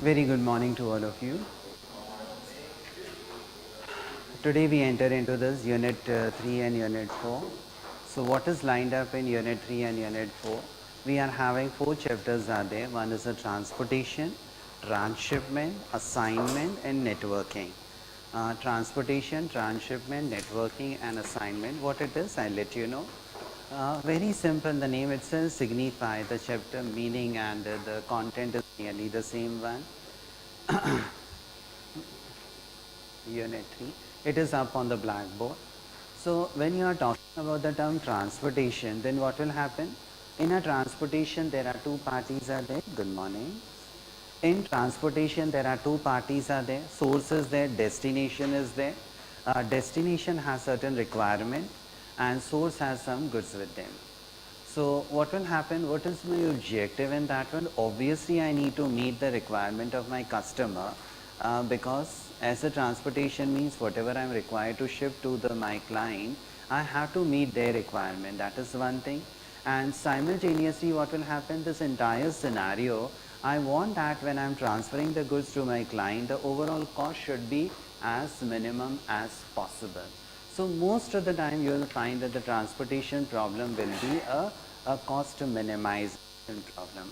Very good morning to all of you. Today we enter into this Unit 3 and Unit 4. So what is lined up in Unit 3 and Unit 4? We are having 4 chapters are there. One is the transportation, transshipment, assignment and networking. Transportation, transshipment, networking and assignment. What it is, I'll let you know. Very simple, the name itself signifies the chapter meaning and the content is nearly the same one. Unit 3, it is up on the blackboard. So when you are talking about the term transportation, then what will happen? In a transportation, there are two parties are there. Good morning. In transportation, there are two parties are there. Source is there, destination is there. Destination has certain requirement and source has some goods with them. So what will happen? What is my objective in that one? Obviously, I need to meet the requirement of my customer because as a transportation means whatever I am required to ship to my client, I have to meet their requirement. That is one thing. And simultaneously, what will happen? This entire scenario, I want that when I am transferring the goods to my client, the overall cost should be as minimum as possible. So most of the time you will find that the transportation problem will be a cost minimization problem.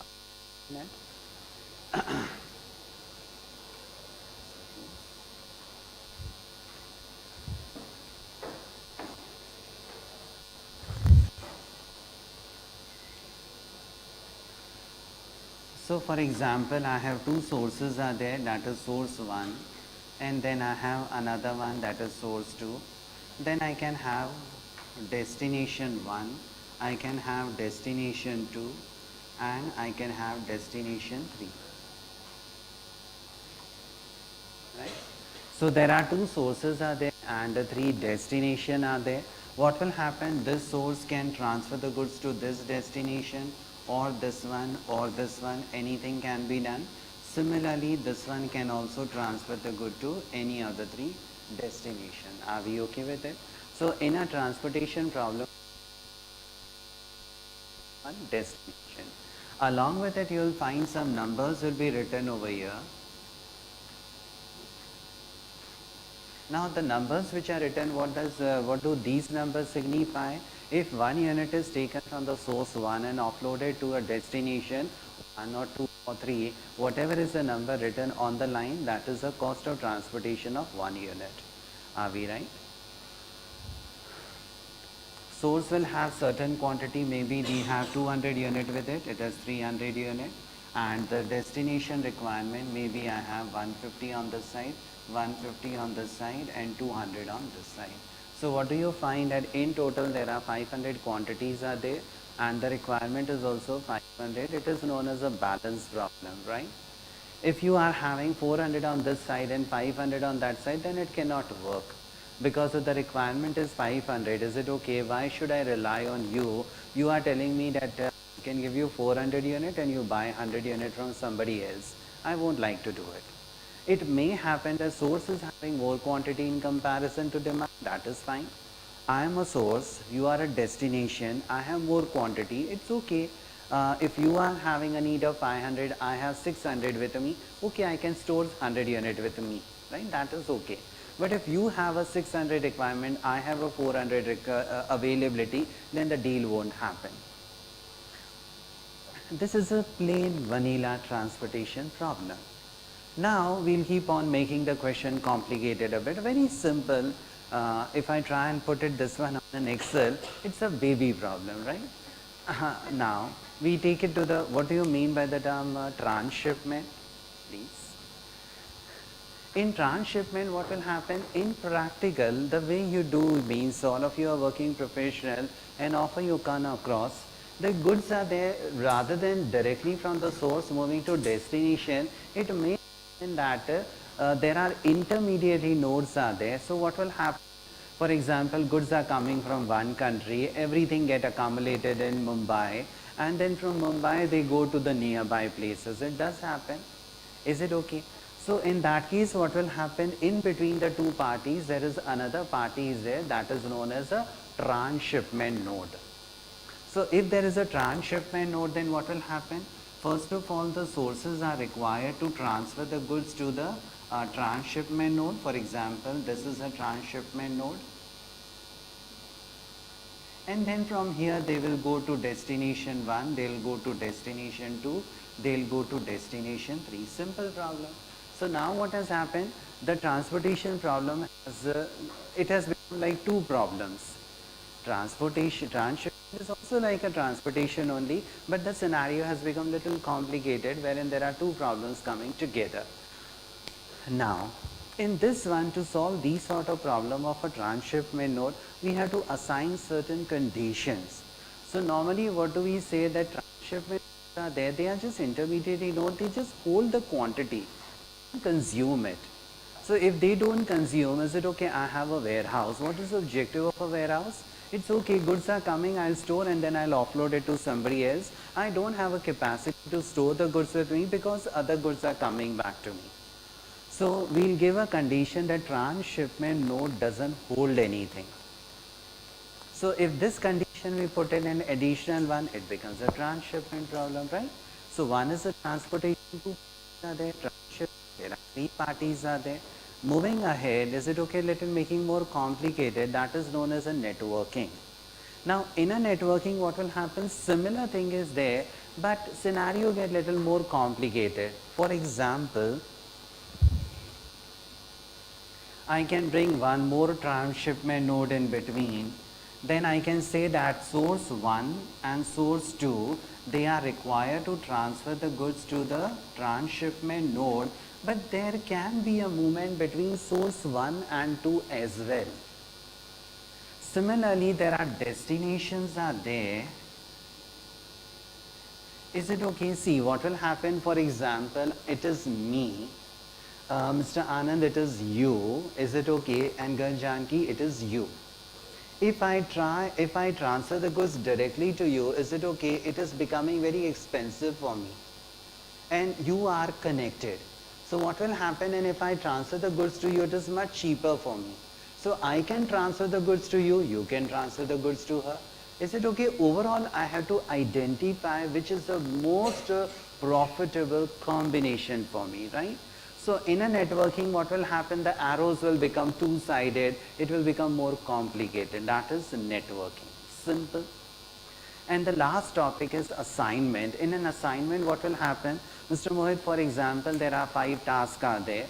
So for example, I have two sources are there, that is source 1 and then I have another one that is source 2. Then I can have destination 1, I can have destination 2 and I can have destination 3. Right? So there are two sources are there and the three destination are there. What will happen? This source can transfer the goods to this destination or this one, anything can be done. Similarly, this one can also transfer the good to any of the three destination. Are we okay with it? So in a transportation problem, one destination. Along with it, you will find some numbers will be written over here. Now the numbers which are written, what do these numbers signify? If one unit is taken from the source 1 and offloaded to a destination 1 or 2 or 3, whatever is the number written on the line, that is the cost of transportation of 1 unit. Are we right? Source will have certain quantity, maybe we have 200 unit with it, it has 300 unit, and the destination requirement, maybe I have 150 on this side, 150 on this side and 200 on this side. So what do you find that in total there are 500 quantities are there and the requirement is also 500. It is known as a balance problem, right? If you are having 400 on this side and 500 on that side, then it cannot work because if the requirement is 500. Is it okay? Why should I rely on you? You are telling me that I can give you 400 unit and you buy 100 unit from somebody else. I won't like to do it. It may happen that source is having more quantity in comparison to demand. That is fine. I am a source, you are a destination, I have more quantity, it's okay. If you are having a need of 500, I have 600 with me, okay, I can store 100 unit with me, right? That is okay. But if you have a 600 requirement, I have a 400 availability, then the deal won't happen. This is a plain vanilla transportation problem. Now we'll keep on making the question complicated a bit. Very simple. If I try and put it this one on an Excel, it's a baby problem, right? Now we take it to the, what do you mean by the term transshipment, please? In transshipment, what will happen? In practical, the way you do means all of you are working professional and often you come across the goods are there rather than directly from the source moving to destination, it may in that there are intermediary nodes are there. So what will happen? For example, goods are coming from one country, everything get accumulated in Mumbai and then from Mumbai they go to the nearby places. It does happen. Is it okay? So in that case, what will happen? In between the two parties, there is another party is there that is known as a transshipment node. So if there is a transshipment node, then what will happen? First of all, the sources are required to transfer the goods to the transshipment node. For example, this is a transshipment node. And then from here they will go to destination 1, they will go to destination 2, they will go to destination 3. Simple problem. So now what has happened? The transportation problem has become like two problems. Transshipment is also like a transportation only, but the scenario has become little complicated, wherein there are two problems coming together. Now, in this one, to solve these sort of problem of a transshipment node, we have to assign certain conditions. So normally what do we say, that transshipment are there, they are just intermediary node, they just hold the quantity, consume it. So if they don't consume, is it okay, I have a warehouse. What is the objective of a warehouse? It's okay, goods are coming, I'll store and then I'll offload it to somebody else. I don't have a capacity to store the goods with me because other goods are coming back to me. So we'll give a condition that transshipment node doesn't hold anything. So if this condition we put in an additional one, it becomes a transshipment problem, right? So one is the transportation, two are there, transshipment, there are three parties are there. Moving ahead, is it okay, little making more complicated, that is known as a networking. Now in a networking what will happen, similar thing is there, but scenario get little more complicated. For example, I can bring one more transshipment node in between. Then I can say that source 1 and source 2, they are required to transfer the goods to the transshipment node, but there can be a movement between source 1 and 2 as well. Similarly, there are destinations are there. Is it okay? See what will happen, for example, it is me. Mr. Anand, it is you, is it okay? And Ganjanki, it is you. If I transfer the goods directly to you, is it okay? It is becoming very expensive for me. And you are connected. So what will happen, and if I transfer the goods to you, it is much cheaper for me. So I can transfer the goods to you, you can transfer the goods to her. Is it okay? Overall, I have to identify which is the most profitable combination for me, right? So in a networking, what will happen? The arrows will become two-sided. It will become more complicated. That is networking. Simple. And the last topic is assignment. In an assignment, what will happen? Mr. Mohit, for example, there are 5 tasks are there.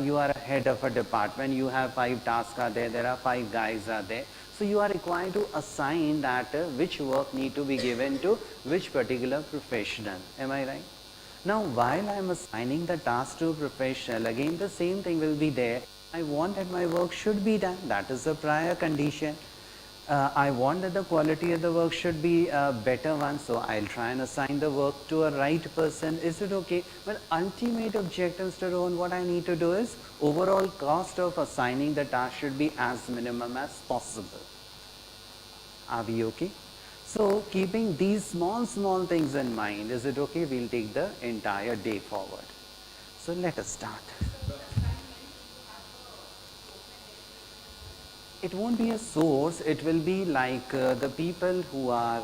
You are a head of a department. You have 5 tasks are there. There are 5 guys are there. So you are required to assign that which work need to be given to which particular professional. Am I right? Now, while I am assigning the task to a professional, again the same thing will be there. I want that my work should be done. That is a prior condition. I want that the quality of the work should be a better one, so I'll try and assign the work to a right person. Is it okay? But ultimate objective, Mr. Rohan, what I need to do is overall cost of assigning the task should be as minimum as possible. Are we okay? So keeping these small things in mind, is it okay? We'll take the entire day forward. So let us start. It won't be a source, it will be like the people who are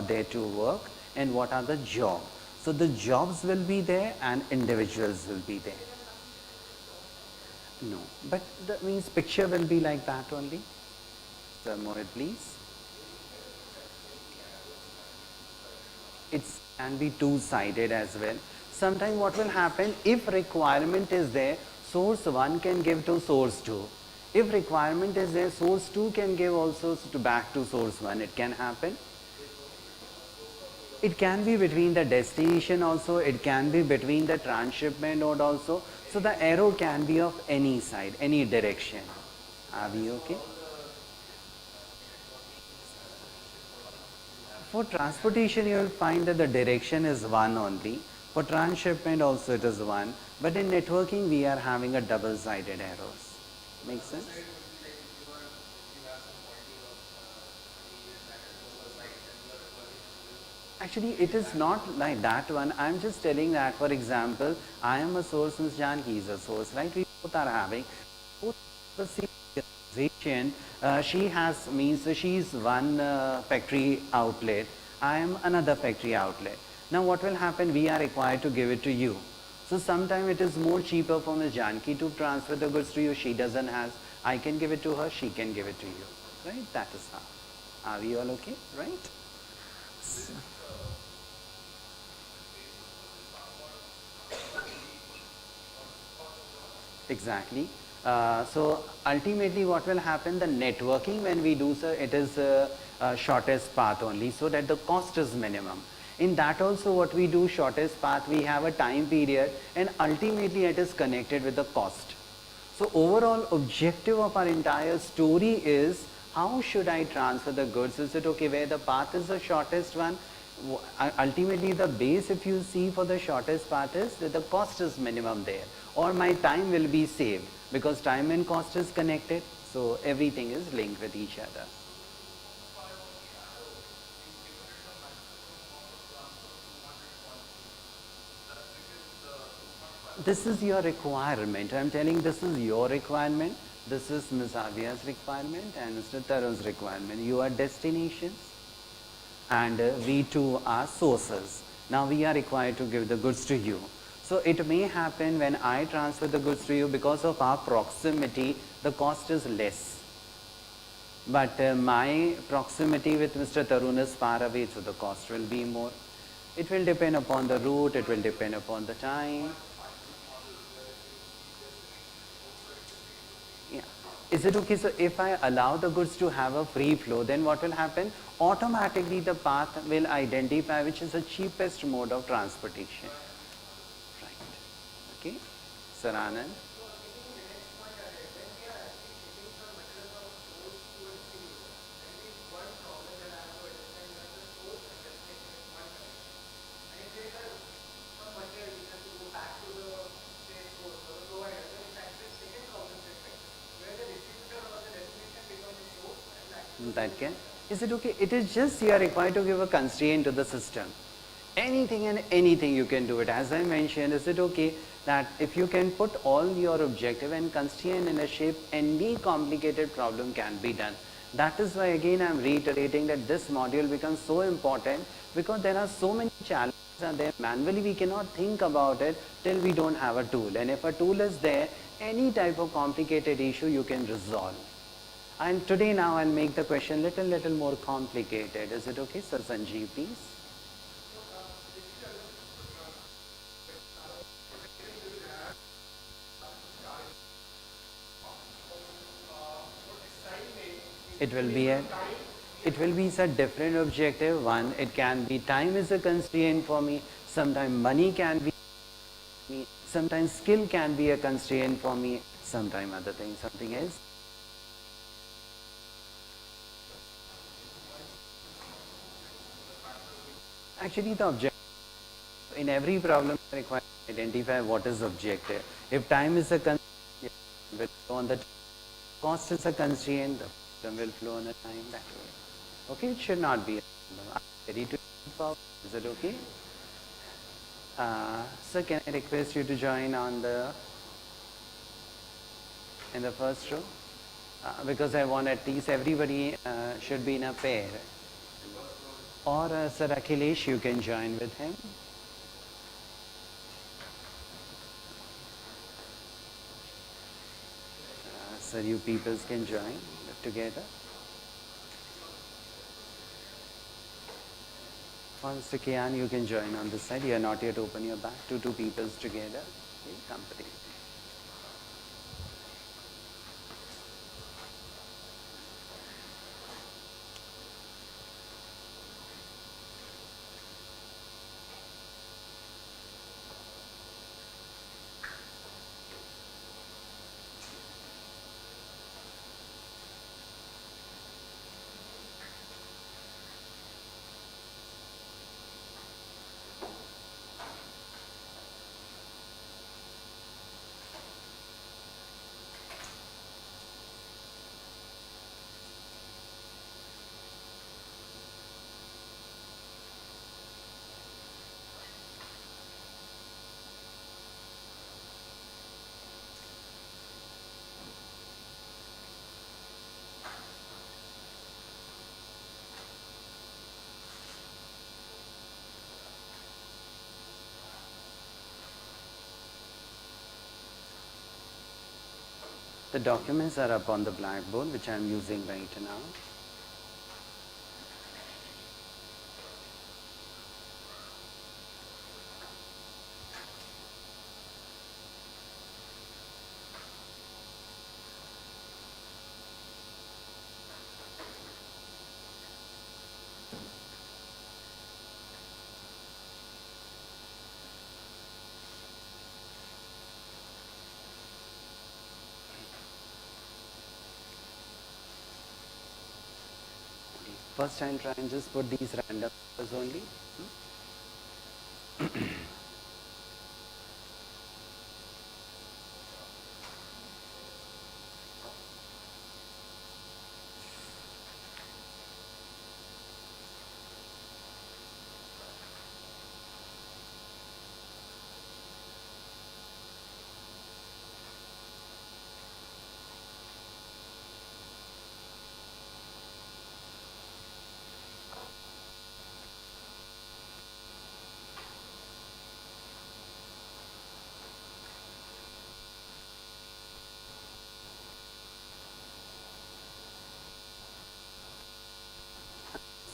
there to work and what are the jobs. So the jobs will be there and individuals will be there. No, but that means picture will be like that only. Sir Mohit, please. It can be two-sided as well. Sometimes what will happen, if requirement is there, source 1 can give to source 2. If requirement is there, source 2 can give also back to source 1. It can happen. It can be between the destination also. It can be between the transshipment node also. So the arrow can be of any side, any direction. Are we okay? For transportation, you will find that the direction is one only. For transshipment also it is one. But in networking, we are having a double-sided arrows. Makes sense? Actually, it is not like that one. I'm just telling that, for example, I am a source, Ms. Janki is a source, right? We both are having both the same organization. She has, means she is one factory outlet. I am another factory outlet. Now what will happen? We are required to give it to you. So sometimes it is more cheaper for Ms. Janki to transfer the goods to you. She doesn't have. I can give it to her. She can give it to you. Right? That is how. Are we all okay? Right? Exactly. So ultimately what will happen, the networking when we do, sir, it is shortest path only, so that the cost is minimum. In that also what we do, shortest path, we have a time period, and ultimately it is connected with the cost. So overall objective of our entire story is, how should I transfer the goods? Is it okay where the path is the shortest one? Ultimately the base, if you see, for the shortest path is that the cost is minimum there, or my time will be saved, because time and cost is connected, so everything is linked with each other. This is your requirement. I'm telling, this is your requirement. This is Ms. Avia's requirement and Mr. Tarun's requirement. You are destinations, and we too are sources. Now we are required to give the goods to you. So it may happen when I transfer the goods to you, because of our proximity, the cost is less. But my proximity with Mr. Tarun is far away, so the cost will be more. It will depend upon the route, it will depend upon the time. Yeah. Is it okay? So if I allow the goods to have a free flow, then what will happen? Automatically the path will identify which is the cheapest mode of transportation. Right. Okay. Sir Anand. That can. Is it okay? It is just you are required to give a constraint to the system. Anything and anything you can do it. As I mentioned, is it okay that if you can put all your objective and constraint in a shape, any complicated problem can be done. That is why again I am reiterating that this module becomes so important, because there are so many challenges are there. Manually we cannot think about it till we don't have a tool. And if a tool is there, any type of complicated issue you can resolve. And today now I'll make the question little more complicated. Is it okay, Sir Sanjeev, please? It will be a, it will be a different objective. One, it can be time is a constraint for me. Sometimes money can be me. Sometimes skill can be a constraint for me. Sometimes other things, something else. Actually, the objective in every problem requires to identify what is objective. If time is a constraint, will flow on the cost is a constraint, the problem will flow on the time that way. Okay, it should not be a problem. I'm ready to move forward. Is it okay? Sir, can I request you to join on the in the first row? Because I want at least everybody should be in a pair. Or Sir Akhilesh, you can join with him. Sir, you peoples can join together. Or Mr. Kian, you can join on this side. You are not yet open your back. Two peoples together. Okay, company. The documents are up on the blackboard, which I am using right now. First I'll try and just put these random numbers only.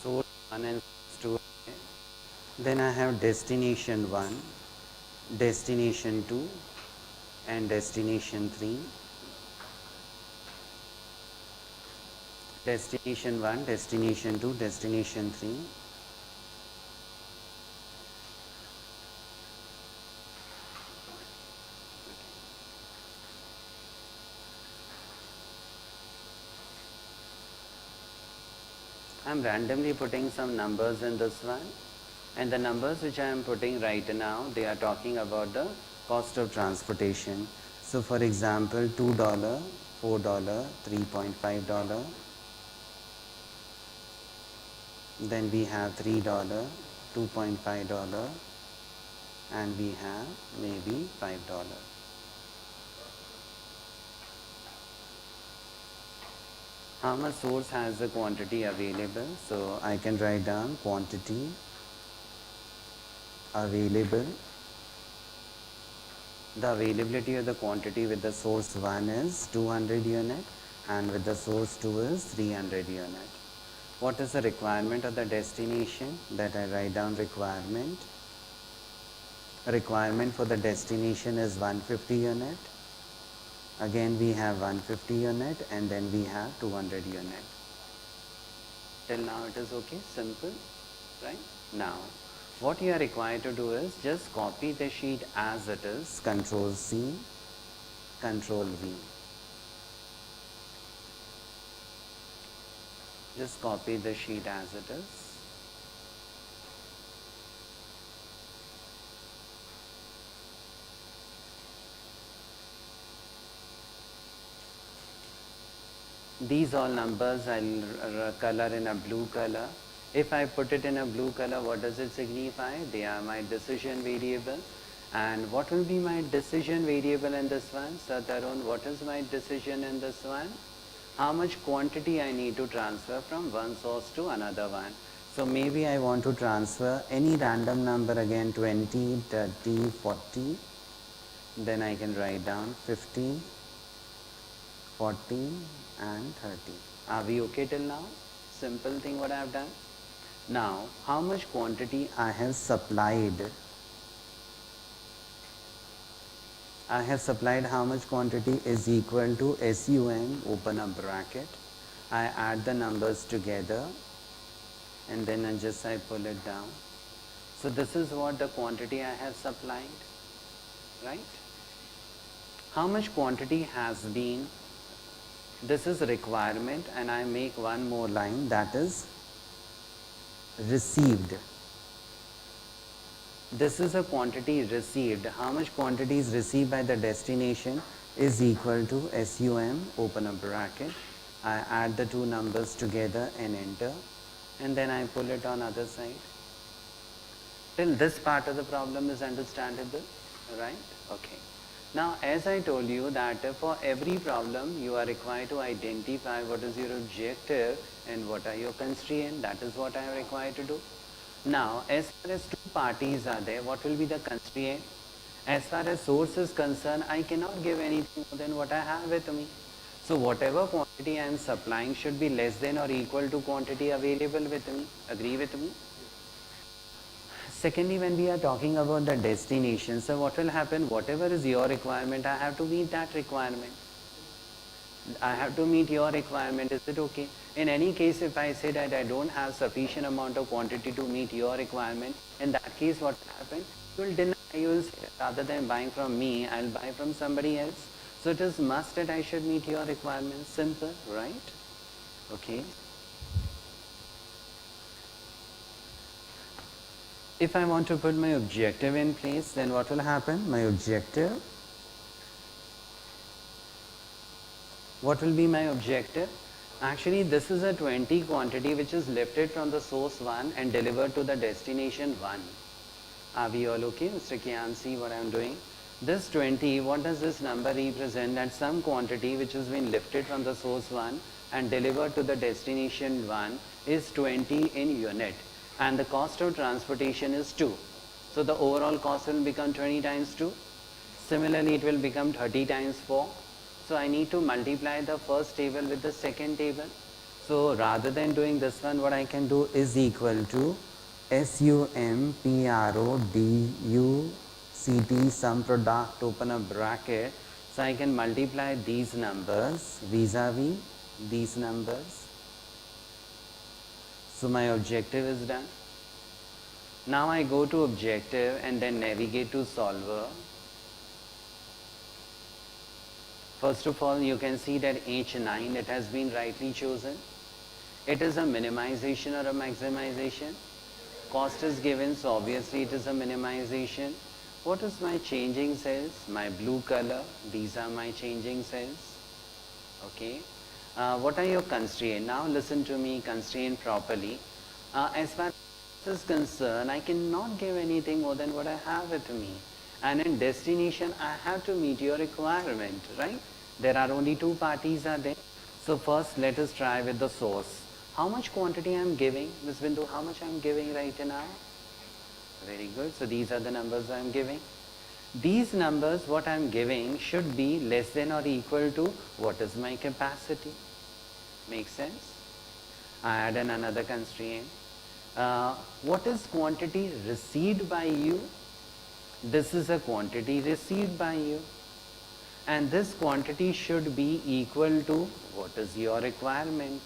Source 1 and source 2. Then I have destination 1, destination 2 and destination 3. Destination 1, destination 2, destination 3. I am randomly putting some numbers in this one, and the numbers which I am putting right now, they are talking about the cost of transportation. So for example, $2, $4, $3.5. Then we have $3, $2.5, and we have maybe $5. How much source has the quantity available? So I can write down quantity available. The availability of the quantity with the source 1 is 200 unit and with the source 2 is 300 unit. What is the requirement of the destination? That I write down requirement. Requirement for the destination is 150 unit. Again we have 150 unit and then we have 200 unit. Till now it is okay, simple, right? Now, what you are required to do is just copy the sheet as it is, Control C, Control V. Just copy the sheet as it is. These all numbers I'll color in a blue color. If I put it in a blue color, what does it signify? They are my decision variable. And what will be my decision variable in this one? So Tarun, what is my decision in this one? How much quantity I need to transfer from one source to another one. So maybe I want to transfer any random number again, 20, 30, 40. Then I can write down 50, 40 and 30. Are we okay till now? Simple thing what I have done. Now, how much quantity I have supplied? I have supplied how much quantity is equal to SUM, open a bracket. I add the numbers together and then I pull it down. So this is what the quantity I have supplied, right? How much quantity has been? This is requirement and I make one more line, that is received. This is a quantity received. How much quantity is received by the destination is equal to SUM, open a bracket. I add the two numbers together and enter, and then I pull it on other side. Till this part of the problem is understandable, right? Okay. Now, as I told you that for every problem, you are required to identify what is your objective and what are your constraints. That is what I am required to do. Now, as far as two parties are there, what will be the constraint? As far as source is concerned, I cannot give anything more than what I have with me. So whatever quantity I am supplying should be less than or equal to quantity available with me. Agree with me? Secondly, when we are talking about the destination, so what will happen? Whatever is your requirement, I have to meet that requirement. I have to meet your requirement. Is it okay? In any case, if I say that I don't have sufficient amount of quantity to meet your requirement, in that case, what will happen? You will deny. You will say, rather than buying from me, I'll buy from somebody else. So it is must that I should meet your requirements. Simple, right? Okay. If I want to put my objective in place, then what will happen? My objective. What will be my objective? Actually, this is a 20 quantity which is lifted from the source 1 and delivered to the destination 1. Are we all okay? Mr. Kian, see what I am doing? This 20, what does this number represent? That some quantity which has been lifted from the source 1 and delivered to the destination 1 is 20 in unit. And the cost of transportation is 2. So the overall cost will become 20 times 2. Similarly, it will become 30 times 4. So I need to multiply the first table with the second table. So rather than doing this one, what I can do is equal to SUMPRODUCT sum product, open a bracket. So I can multiply these numbers vis-a-vis these numbers. So my objective is done. Now I go to objective and then navigate to solver. First of all, you can see that H9, it has been rightly chosen. It is a minimization or a maximization. Cost is given, so obviously it is a minimization. What is my changing cells? My blue color, these are my changing cells. Okay. What are your constraints? Now listen to me, constraint properly. As far as this is concerned, I cannot give anything more than what I have with me. And in destination, I have to meet your requirement, right? There are only two parties are there. So first, let us try with the source. How much quantity I am giving? Ms. Bindu, how much I am giving right now? Very good. So these are the numbers I am giving. These numbers, what I am giving, should be less than or equal to what is my capacity. Makes sense? I add another constraint. What is quantity received by you? This is a quantity received by you. And this quantity should be equal to what is your requirement.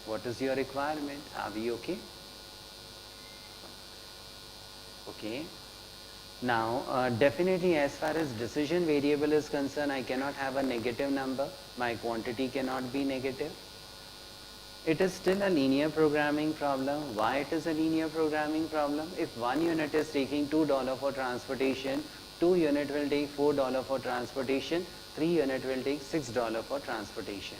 What is your requirement? Are we okay? Okay. Now, definitely as far as decision variable is concerned, I cannot have a negative number. My quantity cannot be negative. It is still a linear programming problem. Why it is a linear programming problem? If 1 unit is taking $2 for transportation, 2 unit will take $4 for transportation, 3 unit will take $6 for transportation.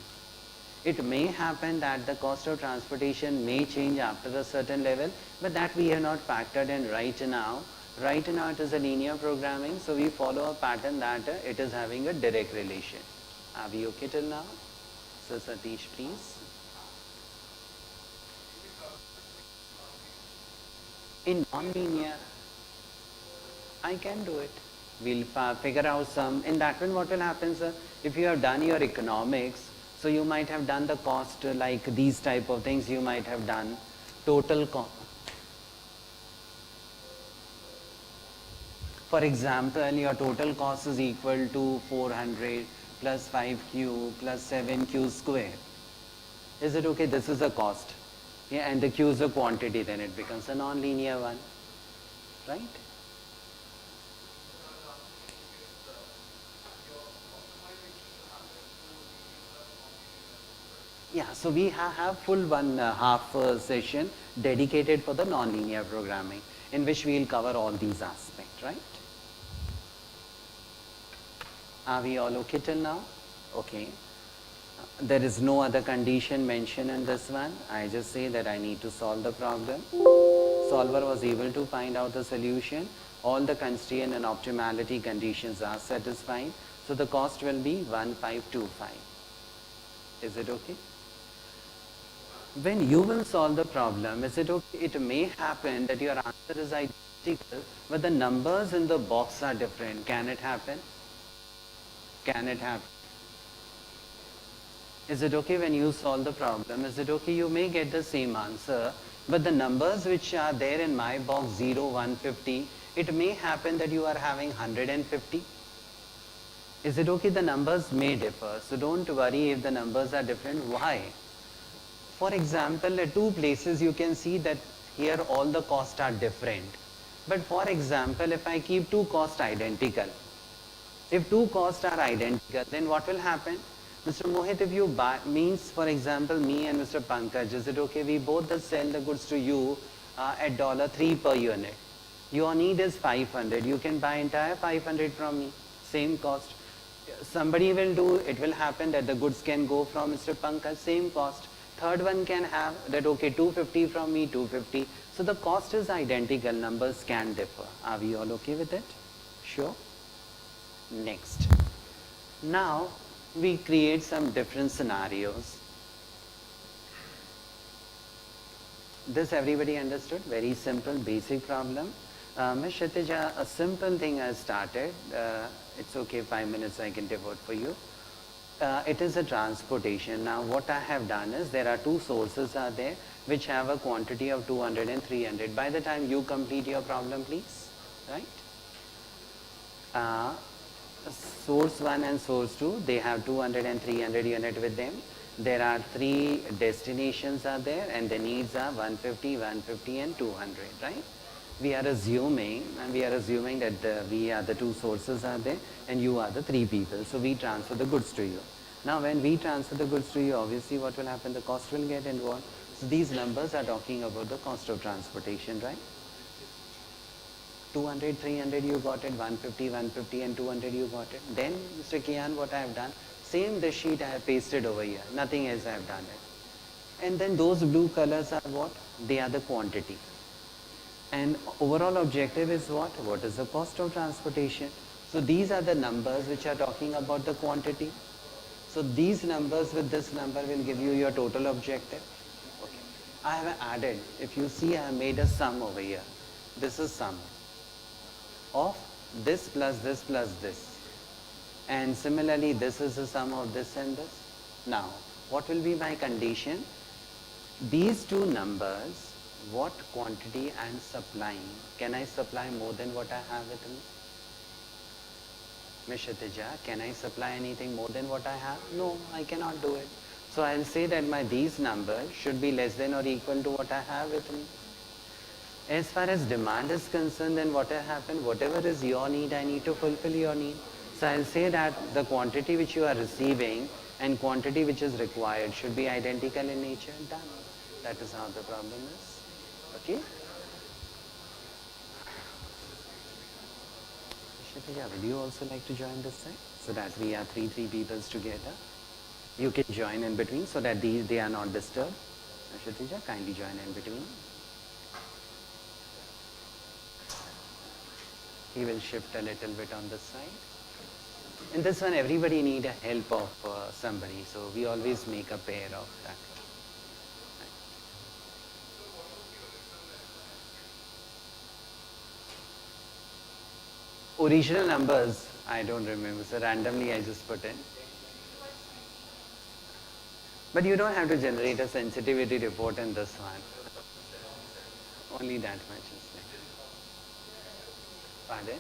It may happen that the cost of transportation may change after a certain level, but that we have not factored in right now. Right now it is a linear programming, so we follow a pattern that it is having a direct relation. Are we okay till now? So Satish, please. In non-linear, I can do it. We'll figure out some. In that one, what will happen, sir? If you have done your economics, so you might have done the cost like these type of things. You might have done total cost. For example, your total cost is equal to 400 plus 5q plus 7q square. Is it okay? This is the cost. Yeah, and the q is the quantity, then it becomes a non-linear one, right? Yeah, so we have full one half session dedicated for the non-linear programming, in which we will cover all these aspects, right? Are we all okay till now? Okay. There is no other condition mentioned in this one. I just say that I need to solve the problem. Solver was able to find out the solution. All the constraint and optimality conditions are satisfied. So the cost will be 1525. Is it okay? When you will solve the problem, is it okay? It may happen that your answer is identical, but the numbers in the box are different. Can it happen? Can it happen? Is it okay when you solve the problem? Is it okay you may get the same answer, but the numbers which are there in my box 0, 150, it may happen that you are having 150. Is it okay? The numbers may differ. So don't worry if the numbers are different. Why? For example, at two places you can see that here all the costs are different. But for example, if I keep two costs identical, if two costs are identical, then what will happen? Mr. Mohit, if you buy, means for example, me and Mr. Pankaj, is it okay? We both sell the goods to you at $3 per unit. Your need is 500. You can buy entire 500 from me. Same cost. Somebody will do, it will happen that the goods can go from Mr. Pankaj, same cost. Third one can have that, okay, 250 from me, 250. So the cost is identical, numbers can differ. Are we all okay with it? Sure. Next. Now we create some different scenarios. This everybody understood? Very simple, basic problem. Ms. Kshitija, a simple thing I started. It's okay, 5 minutes I can devote for you. It is a transportation. Now what I have done is there are two sources are there which have a quantity of 200 and 300. By the time you complete your problem, please, right? Source 1 and source 2, they have 200 and 300 unit with them. There are three destinations are there and the needs are 150, 150 and 200, right? We are assuming that we are the two sources are there and you are the three people. So we transfer the goods to you. Now when we transfer the goods to you, obviously what will happen? The cost will get involved. So these numbers are talking about the cost of transportation, right? 200, 300 you got it, 150, 150 and 200 you got it. Then Mr. Kian, what I have done, same this sheet I have pasted over here, nothing else I have done it. And then those blue colors are what? They are the quantity. And overall objective is what? What is the cost of transportation? So these are the numbers which are talking about the quantity. So these numbers with this number will give you your total objective. Okay. I have added, if you see I have made a sum over here. This is sum of this plus this plus this. And similarly this is the sum of this and this. Now what will be my condition? These two numbers, what quantity I am supplying? Can I supply more than what I have with me? Ms. Kshitija, can I supply anything more than what I have? No, I cannot do it. So I'll say that these numbers should be less than or equal to what I have with me. As far as demand is concerned, then what will happen? Whatever is your need, I need to fulfill your need. So I'll say that the quantity which you are receiving and quantity which is required should be identical in nature. Done. That is how the problem is. Okay? Kshitija, would you also like to join this side? So that we are three peoples together. You can join in between so that they are not disturbed. Kshitija, kindly join in between. He will shift a little bit on this side. In this one, everybody need a help of somebody. So we always make a pair of that. Original numbers, I don't remember, so randomly I just put in. But you don't have to generate a sensitivity report in this one. Only that much is there. Pardon?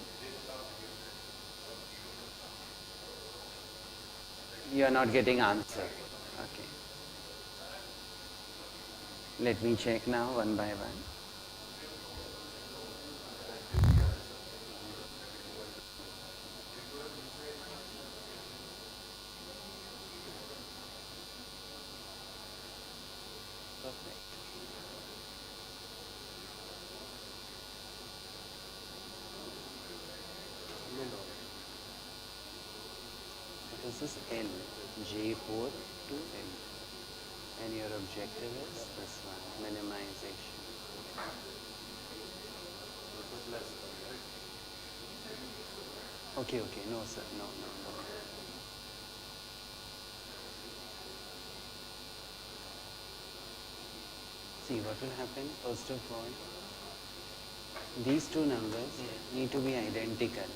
You are not getting answer. Okay. Let me check now one by one. This is L, J4 to L. And your objective is this one, minimization. Okay, no sir, no. See what will happen, first of all, these two numbers need to be identical.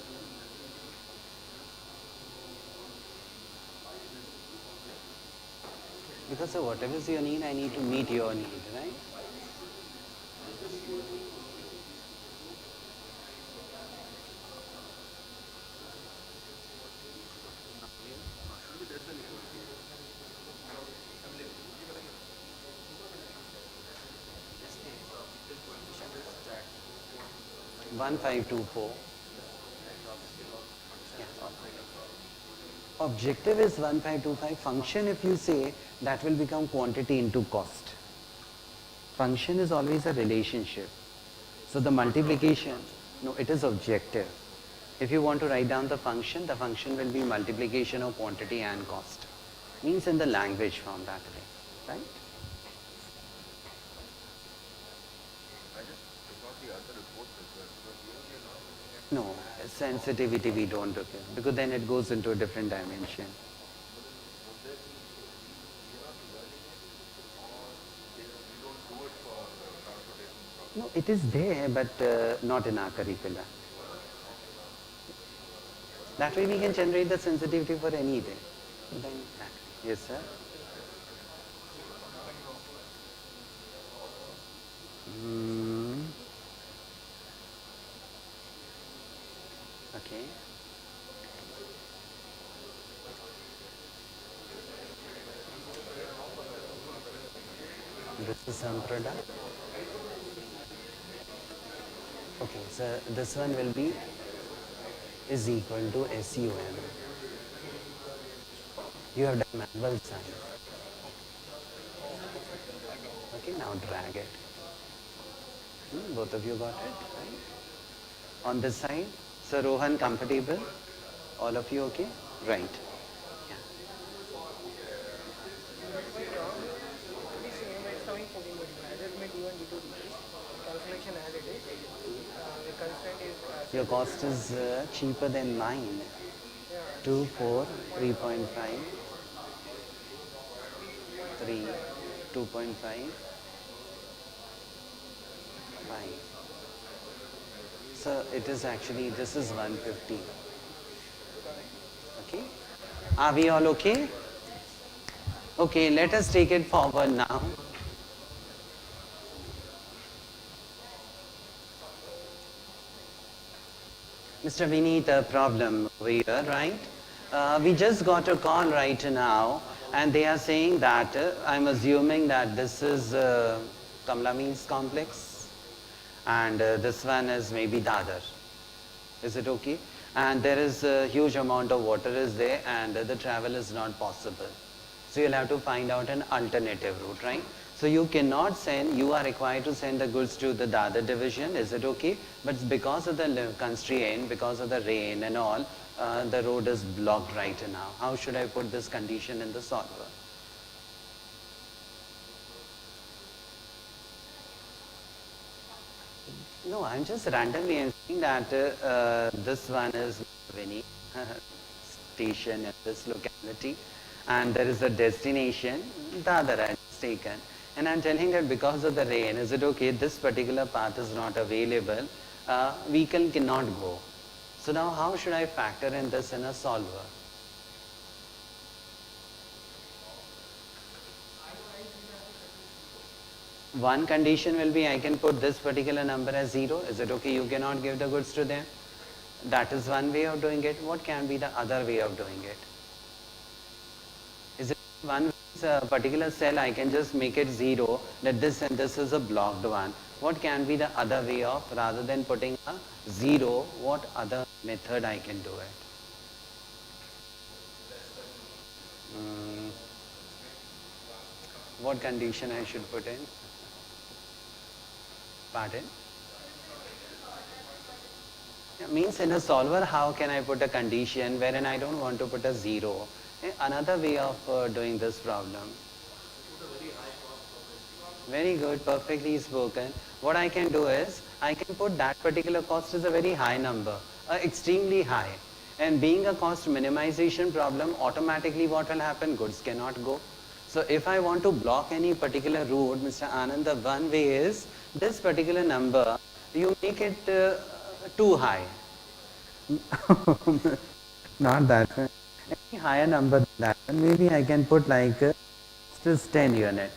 Because whatever is your need, I need to meet your need, right? One five two four. Yeah. Objective is 1525. Function, if you say, that will become quantity into cost. Function is always a relationship. So the multiplication, no, it is objective. If you want to write down the function will be multiplication of quantity and cost. Means in the language form that way, right? No, sensitivity we don't do it because then it goes into a different dimension. No, it is there, but not in our curricula. That way we can generate the sensitivity for anything. Then, yes, sir. Mm. Okay. This is some product. Okay, so this one will be is equal to SUM. You have done manual sign. Okay, now drag it. Both of you got it, right? On this side, Sir Rohan, comfortable? All of you okay? Right. Yeah. Your cost is cheaper than mine. 2, 4, 3.5, 3, 2.5, 5. So it is actually, this is 150. Okay. Are we all okay? Okay, let us take it forward now. Mr. Vineet, a problem over here, right? We just got a call right now and they are saying that, I'm assuming that this is Kamla Means complex and this one is maybe Dadar. Is it okay? And there is a huge amount of water is there and the travel is not possible. So you'll have to find out an alternative route, right? So you cannot send, you are required to send the goods to the Dadar division, is it okay? But because of the constraint, because of the rain and all, the road is blocked right now. How should I put this condition in the solver? No, I'm just randomly saying that this one is Vinny station in this locality and there is a destination, Dadar I just taken. And I'm telling that because of the rain, is it okay, this particular path is not available, vehicle cannot go. So now how should I factor in this in a solver? One condition will be I can put this particular number as 0. Is it okay? You cannot give the goods to them. That is one way of doing it. What can be the other way of doing it? Is it one particular cell I can just make it 0, that this and this is a blocked one. What can be the other way of, rather than putting a 0, what other method I can do it? What condition I should put in? Pardon? Means in a solver, how can I put a condition wherein I don't want to put a 0? Another way of doing this problem. Very good, perfectly spoken. What I can do is, I can put that particular cost as a very high number, extremely high. And being a cost minimization problem, automatically what will happen? Goods cannot go. So if I want to block any particular route, Mr. Anand, the one way is, this particular number, you make it too high. Not that one. Any higher number than that one, maybe I can put like This is 10 unit.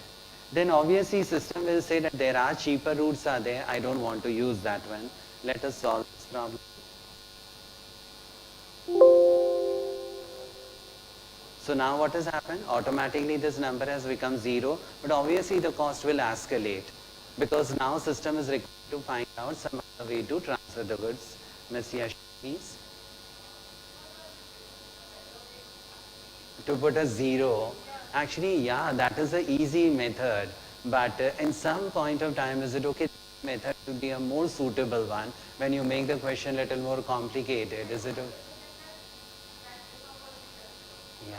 Then obviously system will say that there are cheaper routes are there. I don't want to use that one. Let us solve this problem. So now what has happened? Automatically this number has become 0, but obviously the cost will escalate because now system is required to find out some other way to transfer the goods. Ms. Yash, please. To put a 0, actually, yeah, that is an easy method, but in some point of time, is it okay method to be a more suitable one when you make the question a little more complicated? Is it okay? Yeah.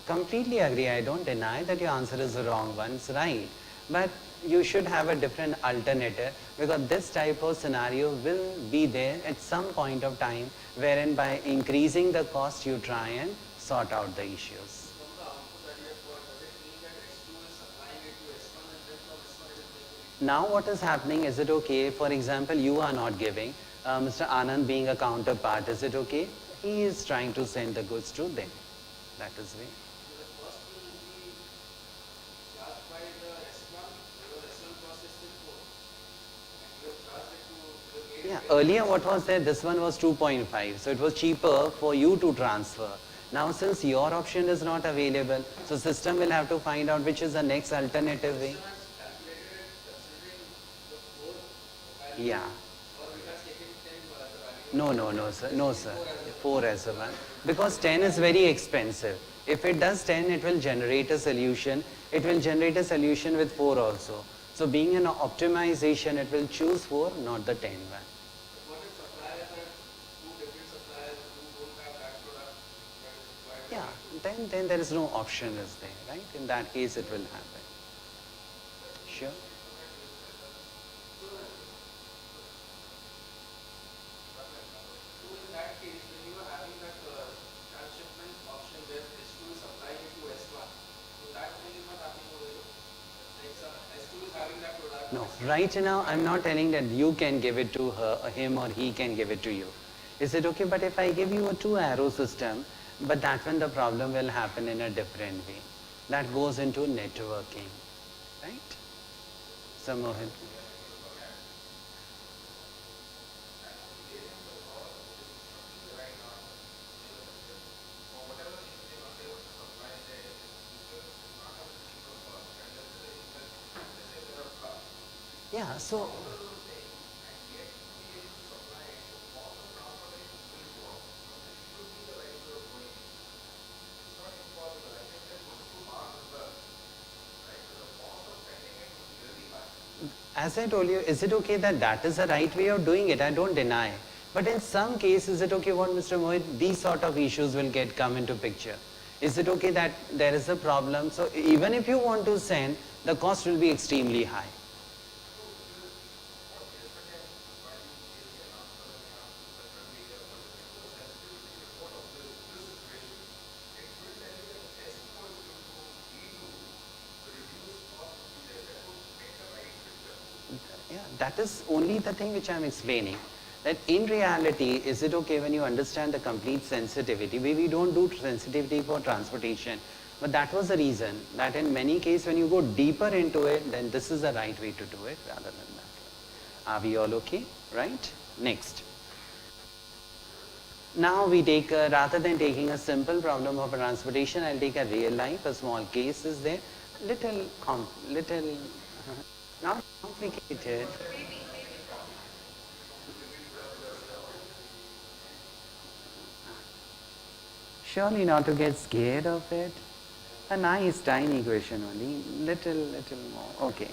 Completely agree. I don't deny that your answer is the wrong one. It's right. But you should have a different alternative because this type of scenario will be there at some point of time wherein by increasing the cost you try and sort out the issues. Now what is happening, is it okay, for example, you are not giving, Mr. Anand being a counterpart, is it okay? He is trying to send the goods to them. That is way. Yeah, earlier what was there, this one was 2.5, so it was cheaper for you to transfer. Now since your option is not available, so system will have to find out which is the next alternative way. Yeah. No, sir. No, sir. 4 as a one. Because 10 is very expensive. If it does 10, it will generate a solution. It will generate a solution with 4 also. So being an optimization, it will choose 4, not the 10 one. Yeah, then there is no option is there, right? In that case, it will happen. Sure. No, right now I'm not telling that you can give it to him or he can give it to you. Is it okay? But if I give you a 2-arrow system, but that when the problem will happen in a different way. That goes into networking, right? So Mohit. Yeah, so as I told you, is it okay that that is the right way of doing it? I don't deny. But in some cases, is it okay what Mr. Mohit, these sort of issues will come into picture. Is it okay that there is a problem? So even if you want to send, the cost will be extremely high. Yeah, that is only the thing which I am explaining. That in reality, is it okay when you understand the complete sensitivity? We don't do sensitivity for transportation. But that was the reason that in many cases when you go deeper into it, then this is the right way to do it rather than that. Are we all okay? Right? Next. Now we take, rather than taking a simple problem of transportation, I'll take a real life, a small case is there, little, not complicated. Surely not to get scared of it. A nice tiny question only, little more. Okay.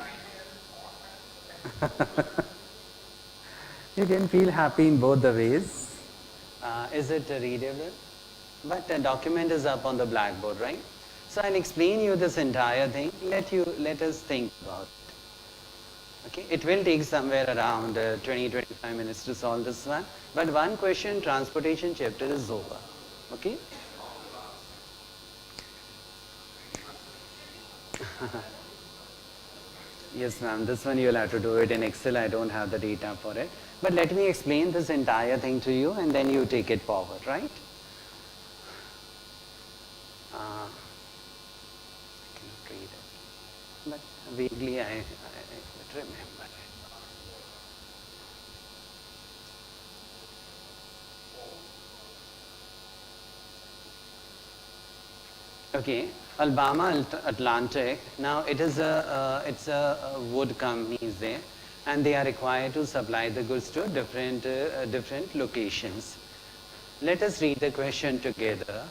You can feel happy in both the ways. Is it readable? But the document is up on the blackboard, right? So I'll explain you this entire thing. Let us think about it. Okay, it will take somewhere around 20-25 minutes to solve this one. But one question, transportation chapter is over. Okay. Yes, ma'am. This one you'll have to do it in Excel. I don't have the data for it. But let me explain this entire thing to you and then you take it forward, right? read it. But vaguely I could remember it. Okay, Alabama Atlantic. Now it is it's a wood companies there, and they are required to supply the goods to different locations. Let us read the question together.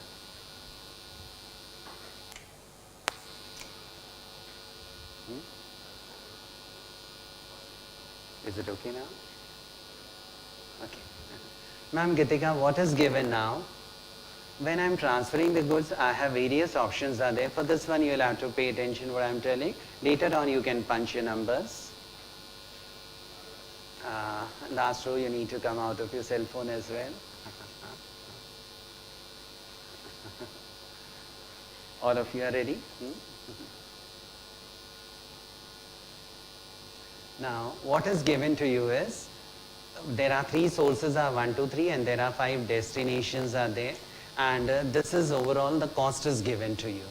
Is it okay now? Okay. Ma'am Gitika, what is given now? When I'm transferring the goods, I have various options are there. For this one, you'll have to pay attention what I'm telling. Later on, you can punch your numbers. Last row, you need to come out of your cell phone as well. All of you are ready? Now, what is given to you is, there are 3 sources are 1, 2, 3, and there are 5 destinations are there. And this is overall the cost is given to you.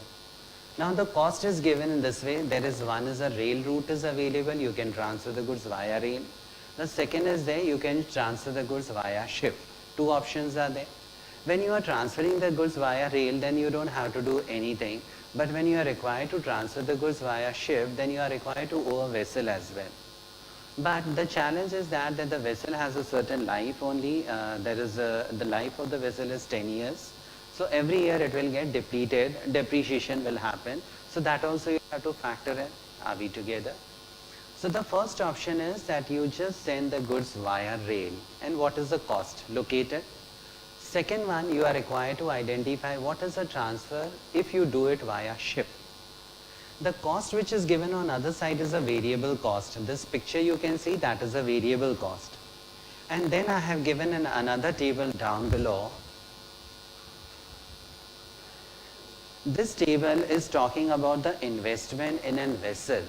Now the cost is given in this way. There is one is a rail route is available. You can transfer the goods via rail. The second is there, you can transfer the goods via ship. 2 options are there. When you are transferring the goods via rail, then you don't have to do anything. But when you are required to transfer the goods via ship, then you are required to owe a vessel as well. But the challenge is that the vessel has a certain life only. The life of the vessel is 10 years. So every year it will get depleted, depreciation will happen. So that also you have to factor in. Are we together? So the first option is that you just send the goods via rail. And what is the cost? Located. Second one, you are required to identify what is the transfer if you do it via ship. The cost which is given on other side is a variable cost. This picture you can see, that is a variable cost. And then I have given another table down below. This table is talking about the investment in a vessel.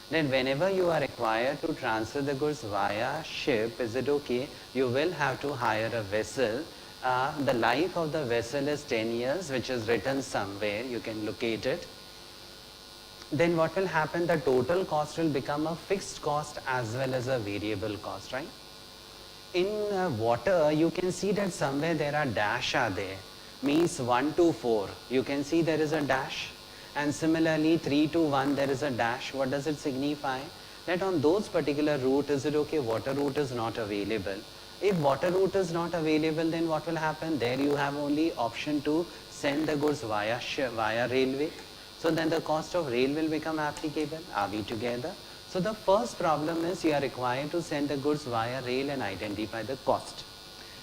Then whenever you are required to transfer the goods via ship, is it okay? You will have to hire a vessel. The life of the vessel is 10 years, which is written somewhere. You can locate it. Then what will happen? The total cost will become a fixed cost as well as a variable cost, right? In water, you can see that somewhere there are dash are there. Means 1 to 4. You can see there is a dash. And similarly 3 to 1 there is a dash. What does it signify? That on those particular route, is it okay? Water route is not available. If water route is not available, then what will happen? There you have only option to send the goods via railway. So then the cost of rail will become applicable. Are we together? So the first problem is you are required to send the goods via rail and identify the cost.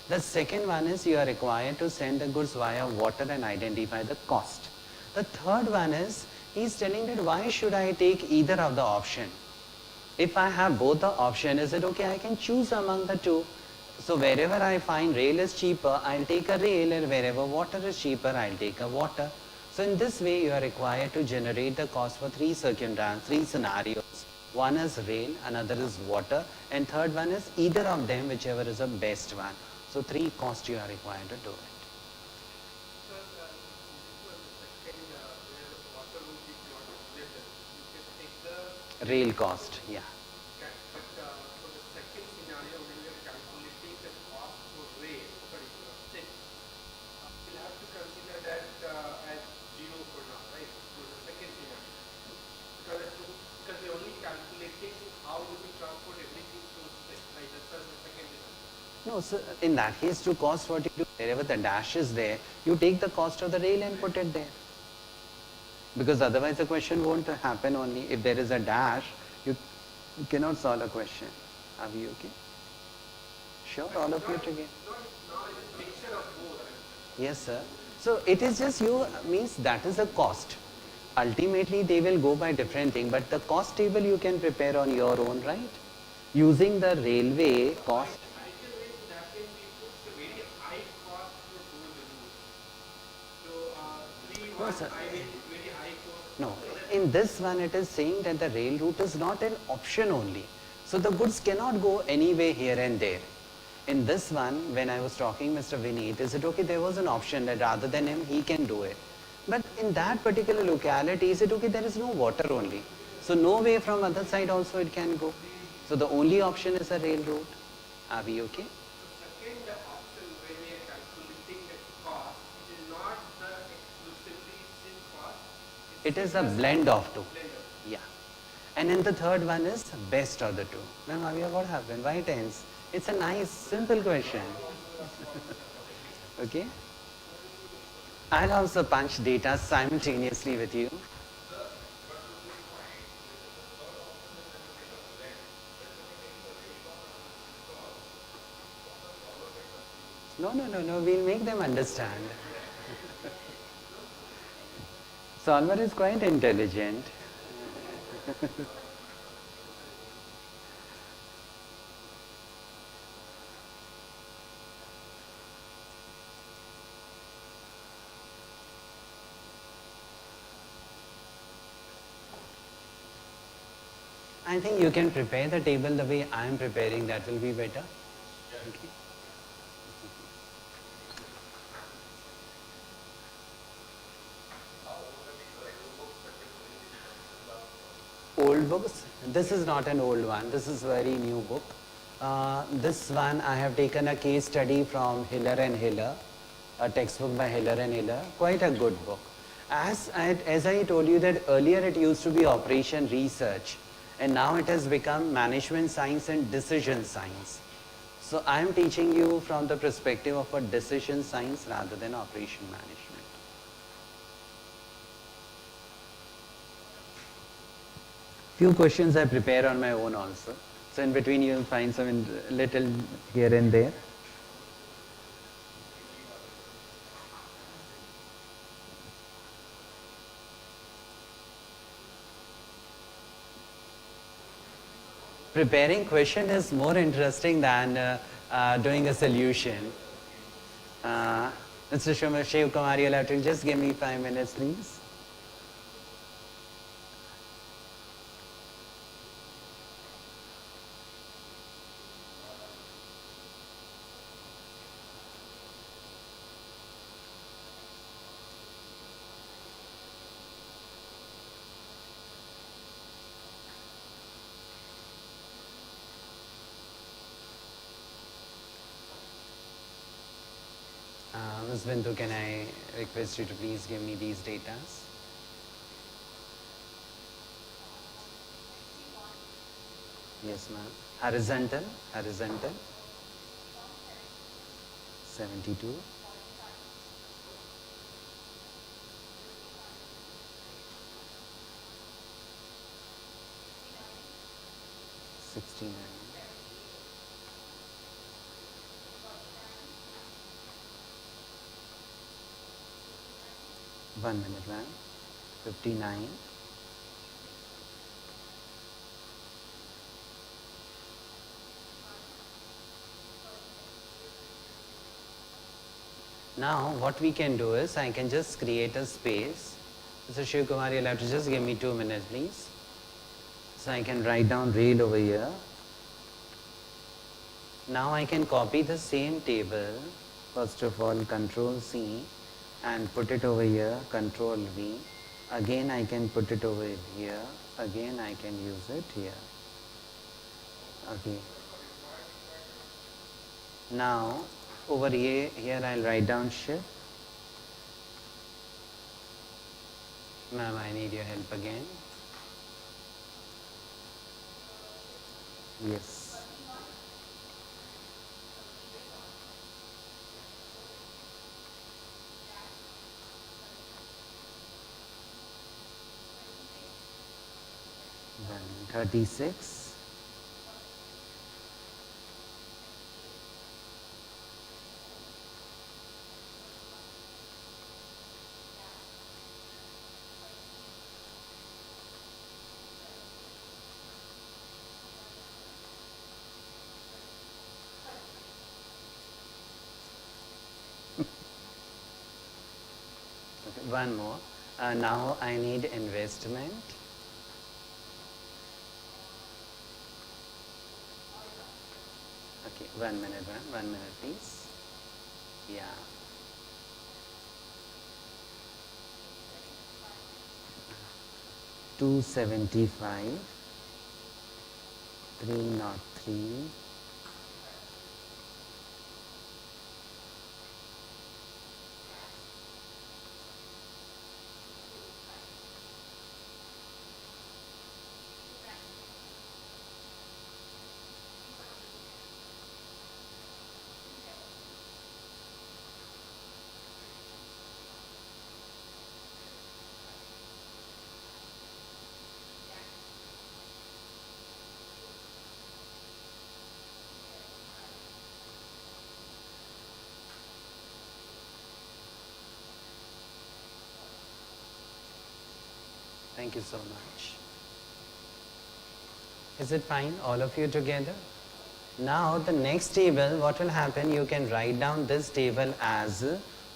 The second one is you are required to send the goods via water and identify the cost. The third one is he is telling that why should I take either of the option? If I have both the option, is it okay? I can choose among the two. So wherever I find rail is cheaper, I'll take a rail, and wherever water is cheaper, I'll take a water. So in this way, you are required to generate the cost for 3 scenarios. One is rail, another is water, and third one is either of them, whichever is the best one. So 3 costs you are required to do it. Rail cost, yeah. No, so in that case, to cost what you do, wherever the dash is there, you take the cost of the rail and put it there. Because otherwise the question won't happen only. If there is a dash, you cannot solve a question. Are we okay? Sure, all of you together? Yes, sir. So it is just you, means that is a cost. Ultimately, they will go by different thing, but the cost table you can prepare on your own, right? Using the railway cost. No, sir. No, in this one it is saying that the rail route is not an option only. So the goods cannot go anywhere here and there. In this one, when I was talking Mr. Vineet, is it okay? There was an option that rather than him, he can do it. But in that particular locality, is it okay? There is no water only. So no way from other side also it can go. So the only option is a rail route. Are we okay? Second option, when we are calculating the cost, it is not the exclusively sin cost. It It's is C a plus blend cost, of two. blend of. Yeah. And then the third one is best of the two. Ma'am, Avia, what happened? Why tense? It's a nice, simple question. Okay? I'll also punch data simultaneously with you. No, no, no, no. We'll make them understand. Solver is quite intelligent. I think you can prepare the table the way I am preparing. That will be better. Okay. Old books. This is not an old one. This is very new book. This one I have taken a case study from Hiller and Hiller, a textbook by Hiller and Hiller. Quite a good book. As I told you that earlier it used to be operation research, and now it has become management science and decision science. So I am teaching you from the perspective of a decision science rather than operation management. Few questions I prepare on my own also. So in between you will find some little here and there. Preparing question is more interesting than doing a solution. Mr. Shiv Kumar, you'll have to just give me 5 minutes, please. Ms. Bindu, can I request you to please give me these data? Yes, ma'am. Horizontal, horizontal. 72. 69. 1 minute, ma'am. 59. Now, what we can do is, I can just create a space. Mr. Shiv Kumar, you'll have to just give me 2 minutes, please. So I can write down rail over here. Now I can copy the same table. First of all, Control C and put it over here, Control V. Again I can put it over here. Again I can use it here. Okay. Now over here I'll write down shift. Ma'am, I need your help again. Yes. Then 36. Okay, one more. Now I need investment. Okay, 1 minute, 1 minute, please. Yeah. 275, 303, Thank you so much. Is it fine, all of you together? Now the next table, what will happen, you can write down this table as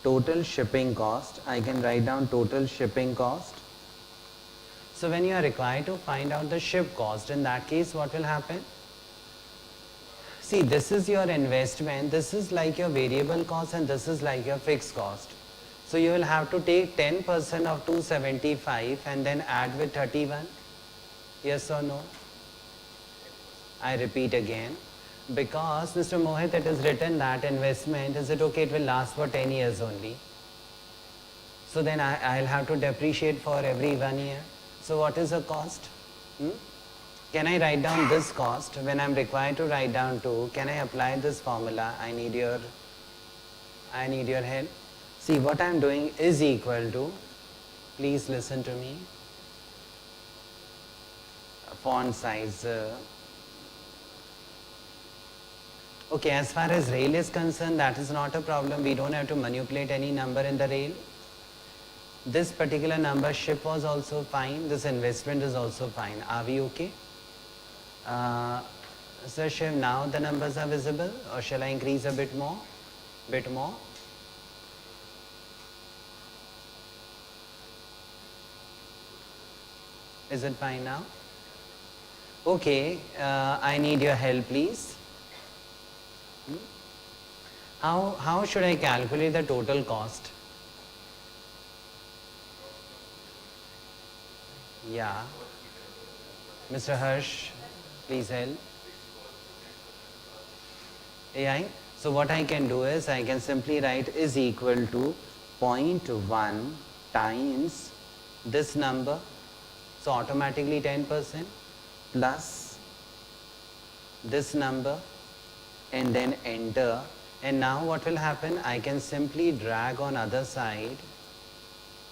total shipping cost. I can write down total shipping cost. So when you are required to find out the ship cost, in that case what will happen? See, this is your investment, this is like your variable cost and this is like your fixed cost. So you will have to take 10% of 275 and then add with 31. Yes or no? I repeat again. Because Mr. Mohit, it is written that investment, is it okay, it will last for 10 years only. So then I'll have to depreciate for every 1 year. So what is the cost? Can I write down this cost when I'm required to write down 2? Can I apply this formula? I need your help. See, what I'm doing is equal to, please listen to me, font size. Okay, as far as rail is concerned, that is not a problem. We don't have to manipulate any number in the rail. This particular number, ship was also fine. This investment is also fine. Are we okay? Sir Shiv, now the numbers are visible, or shall I increase a bit more? Bit more? Is it fine now? Okay, I need your help, please. How should I calculate the total cost? Yeah. Mr. Harsh, please help. AI. So what I can do is I can simply write is equal to 0.1 times this number. So automatically 10% plus this number and then enter. And now what will happen? I can simply drag on other side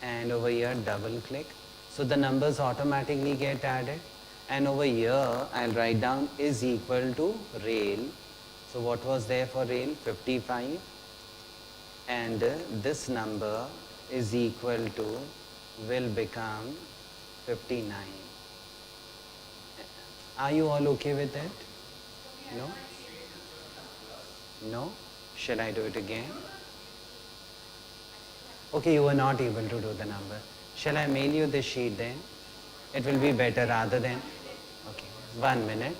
and over here double click. So the numbers automatically get added. And over here I'll write down is equal to rail. So what was there for rail? 55. And this number is equal to will become 59. Are you all okay with that? No? No? Shall I do it again? Okay, you were not able to do the number. Shall I mail you the sheet then? It will be better rather than... Okay, 1 minute.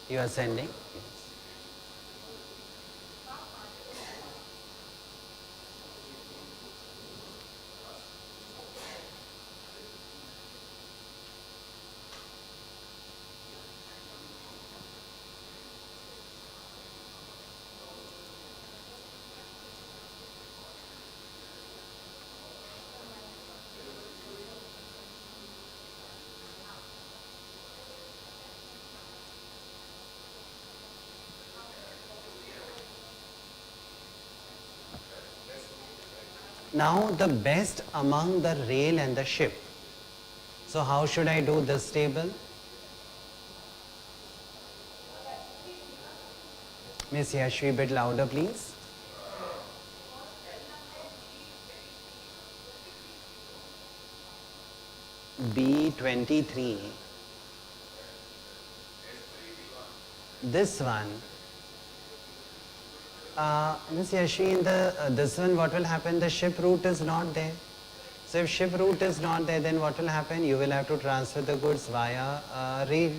You are sending? Now the best among the rail and the ship. So how should I do this table? Miss Yashvi, a bit louder please. B23. This one. Miss Yashi, in the this one, what will happen? The ship route is not there. So if ship route is not there, then what will happen? You will have to transfer the goods via rail.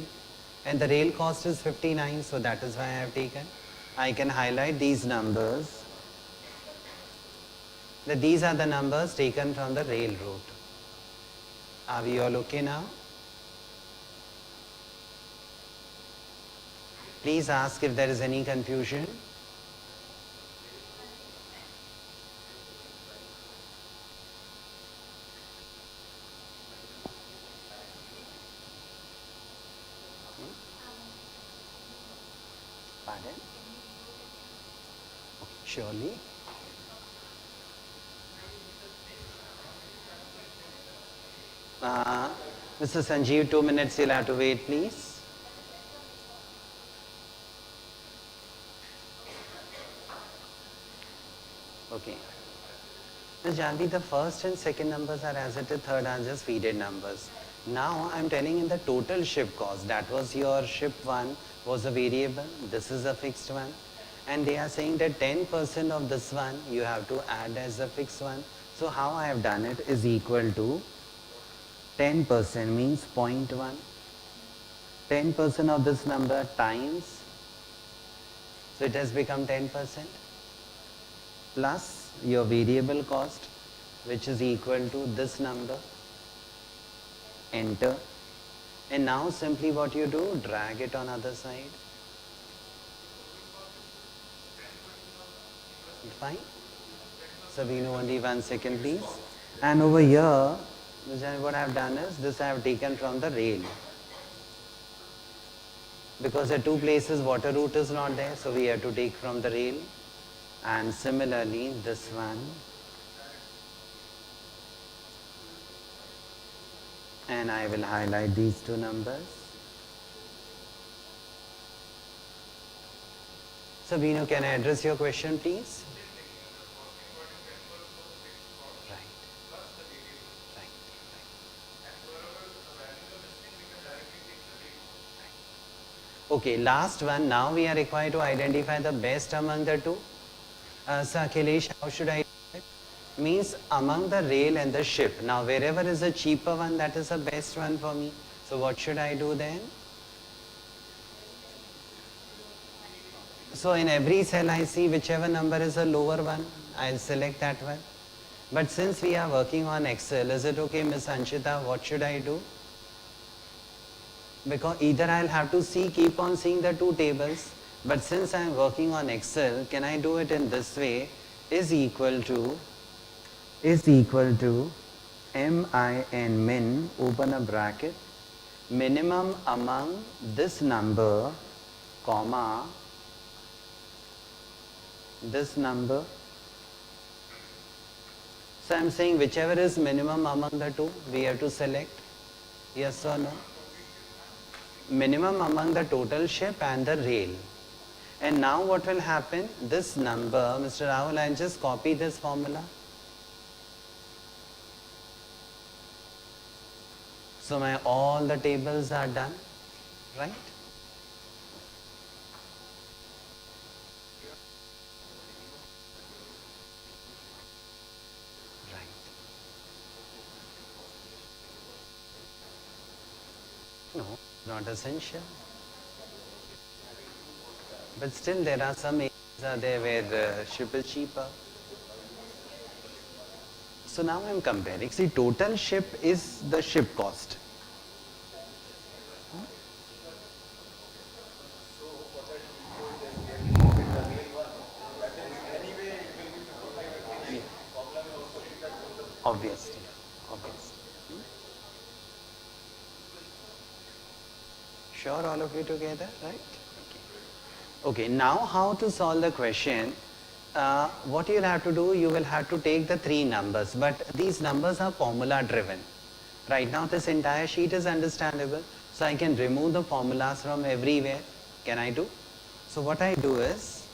and the rail cost is 59, so that is why I have taken. I can highlight these numbers, that these are the numbers taken from the rail route. Are we all okay now? Please ask if there is any confusion. Pardon? Okay, surely. Mr. Sanjeev, 2 minutes, you'll have to wait, please. Okay. Ms. Janvi, the first and second numbers are as it is, third are just feeded numbers. Now I'm telling in the total ship cost, that was your ship 1 was a variable, this is a fixed one. And they are saying that 10% of this one you have to add as a fixed one. So how I have done it is equal to 10% means 0.1. 10% of this number times, so it has become 10%, plus your variable cost, which is equal to this number, enter. And now simply what you do, drag it on other side. Fine. So we know only 1 second, please. And over here, what I have done is, this I have taken from the rail. Because at 2 places water route is not there, so we have to take from the rail. And similarly, this one. And I will highlight these 2 numbers. So Vinu, can I address your question, please? Right. Right. Okay, last one. Now we are required to identify the best among the two. So Akhilesh, how should I do it? Means among the rail and the ship. Now wherever is a cheaper one, that is the best one for me. So what should I do then? So in every cell I see whichever number is a lower one, I'll select that one. But since we are working on Excel, is it okay, Miss Anshita, what should I do? Because either I'll have to keep on seeing the 2 tables, but since I'm working on Excel, can I do it in this way? Is equal to min, open a bracket, minimum among this number, comma, this number. So I'm saying whichever is minimum among the 2, we have to select, yes or no? Minimum among the total ship and the rail. And now what will happen? This number, Mr. Rahul, I'll just copy this formula. So my all the tables are done, right? Right. No, not essential. But still there are some areas there where the ship is cheaper. So now I'm comparing. See, total ship is the ship cost. Obviously. Sure, all of you together, right? Okay, now how to solve the question? What you'll have to do, you will have to take the 3 numbers, but these numbers are formula driven. Right now this entire sheet is understandable, so I can remove the formulas from everywhere. Can I do? So what I do is,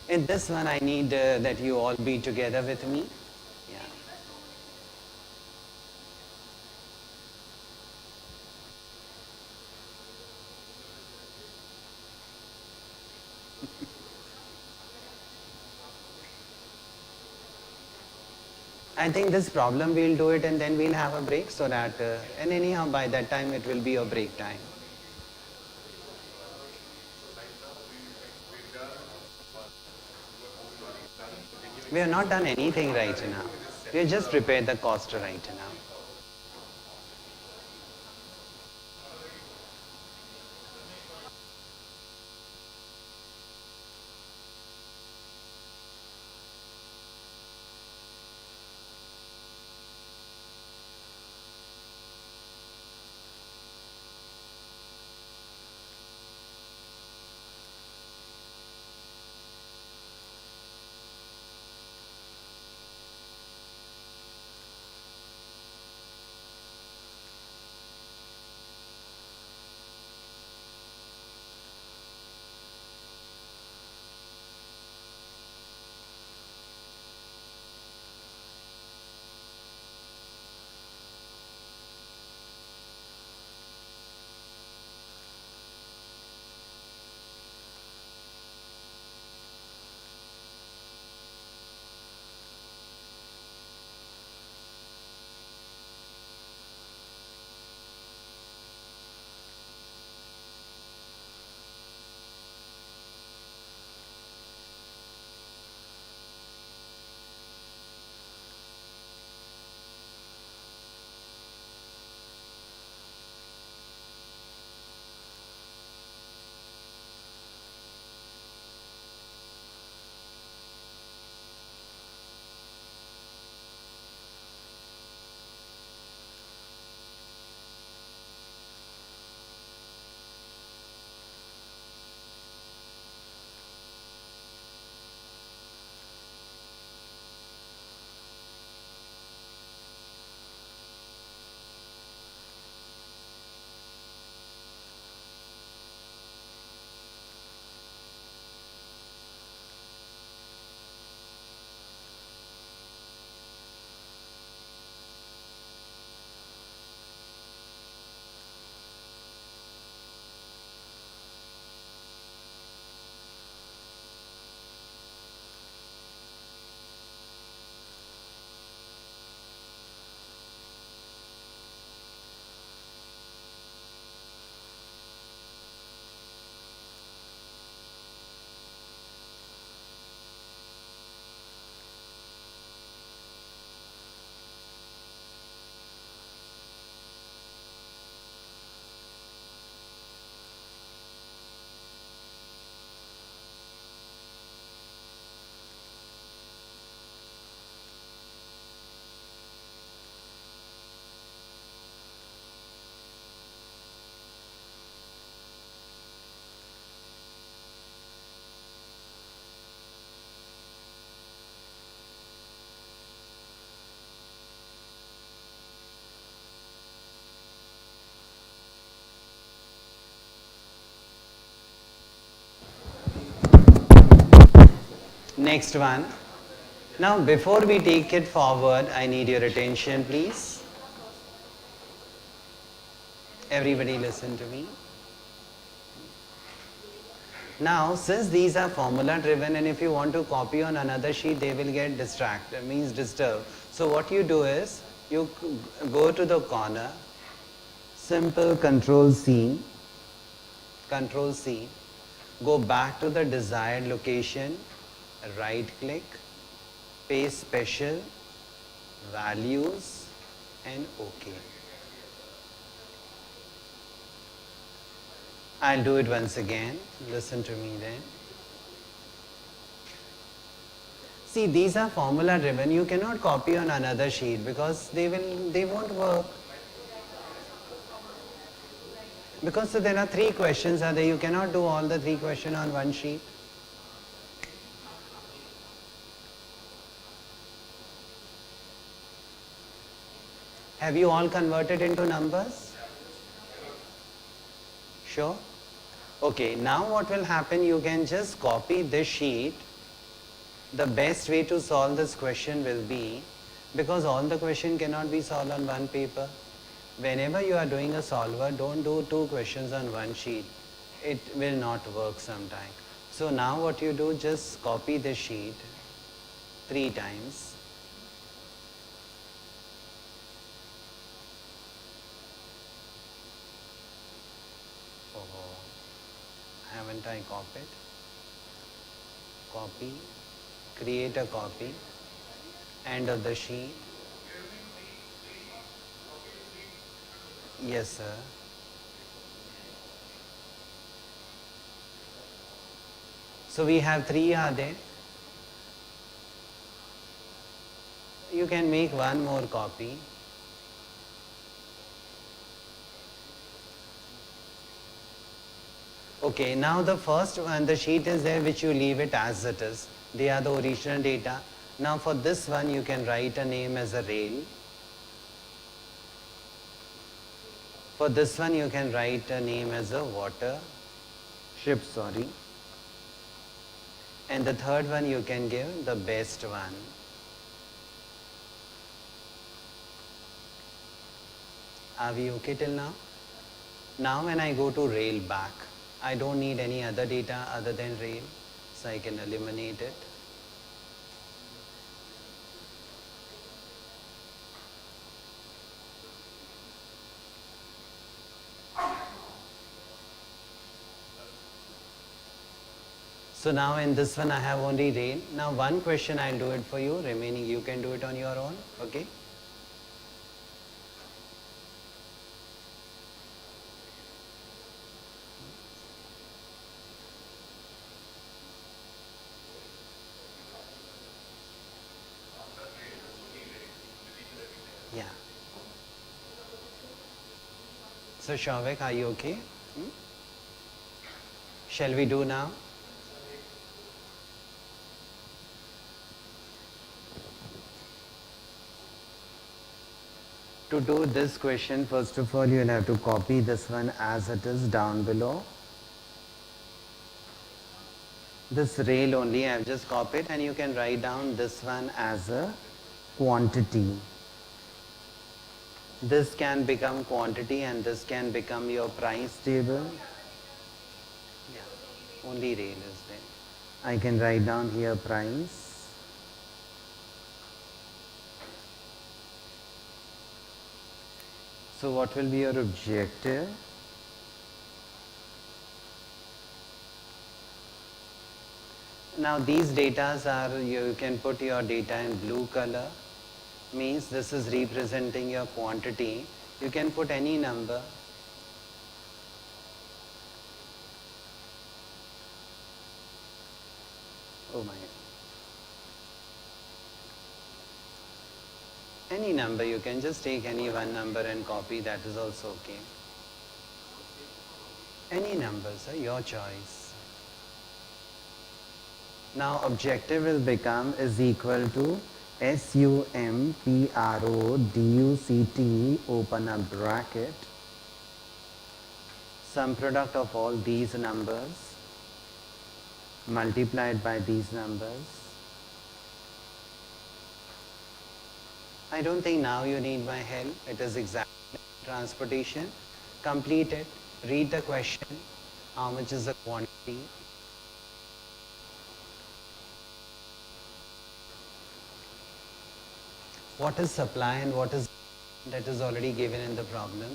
in this one I need that you all be together with me. Yeah. I think this problem we'll do it and then we'll have a break so that, and anyhow by that time it will be a break time. We have not done anything right now. We have just prepared the cost right now. Next one. Now, before we take it forward, I need your attention, please. Everybody listen to me. Now, since these are formula driven and if you want to copy on another sheet, they will get distracted, means disturbed. So what you do is, you go to the corner, simple Control C, go back to the desired location, right click, paste special, values and OK. I'll do it once again. Listen to me then. See, these are formula driven. You cannot copy on another sheet because they won't work. Because so there are 3 questions are there. You cannot do all the 3 questions on one sheet. Have you all converted into numbers? Sure? Okay, now what will happen, you can just copy this sheet. The best way to solve this question will be, because all the question cannot be solved on one paper. Whenever you are doing a solver, don't do 2 questions on one sheet. It will not work sometime. So now what you do, just copy the sheet 3 times. Haven't I copied? Copy, create a copy, end of the sheet. Yes, sir. So we have 3 are there. You can make one more copy. Okay, now the first one, the sheet is there which you leave it as it is. They are the original data. Now for this one you can write a name as a rail. For this one you can write a name as a water ship, sorry. And the third one you can give the best one. Are we okay till now? Now when I go to rail back, I don't need any other data other than rail, so I can eliminate it. So now in this one I have only rail. Now one question I'll do it for you, remaining you can do it on your own, okay? Yeah. So Shavik, are you okay? Shall we do now? To do this question, first of all, you'll have to copy this one as it is down below. This rail only I have just copied, and you can write down this one as a quantity. This can become quantity and this can become your price table. Yeah, only rail is there. I can write down here price. So what will be your objective? Now these datas are, you can put your data in blue color, means this is representing your quantity. You can put any number. Oh my. Any number, you can just take any one number and copy, that is also okay. Any number, sir, your choice. Now objective will become is equal to SUMPRODUCT, open a bracket, sum product of all these numbers multiplied by these numbers. I don't think now you need my help. It is exactly transportation. Complete it. Read the question. How much is the quantity? What is supply and what is that is already given in the problem.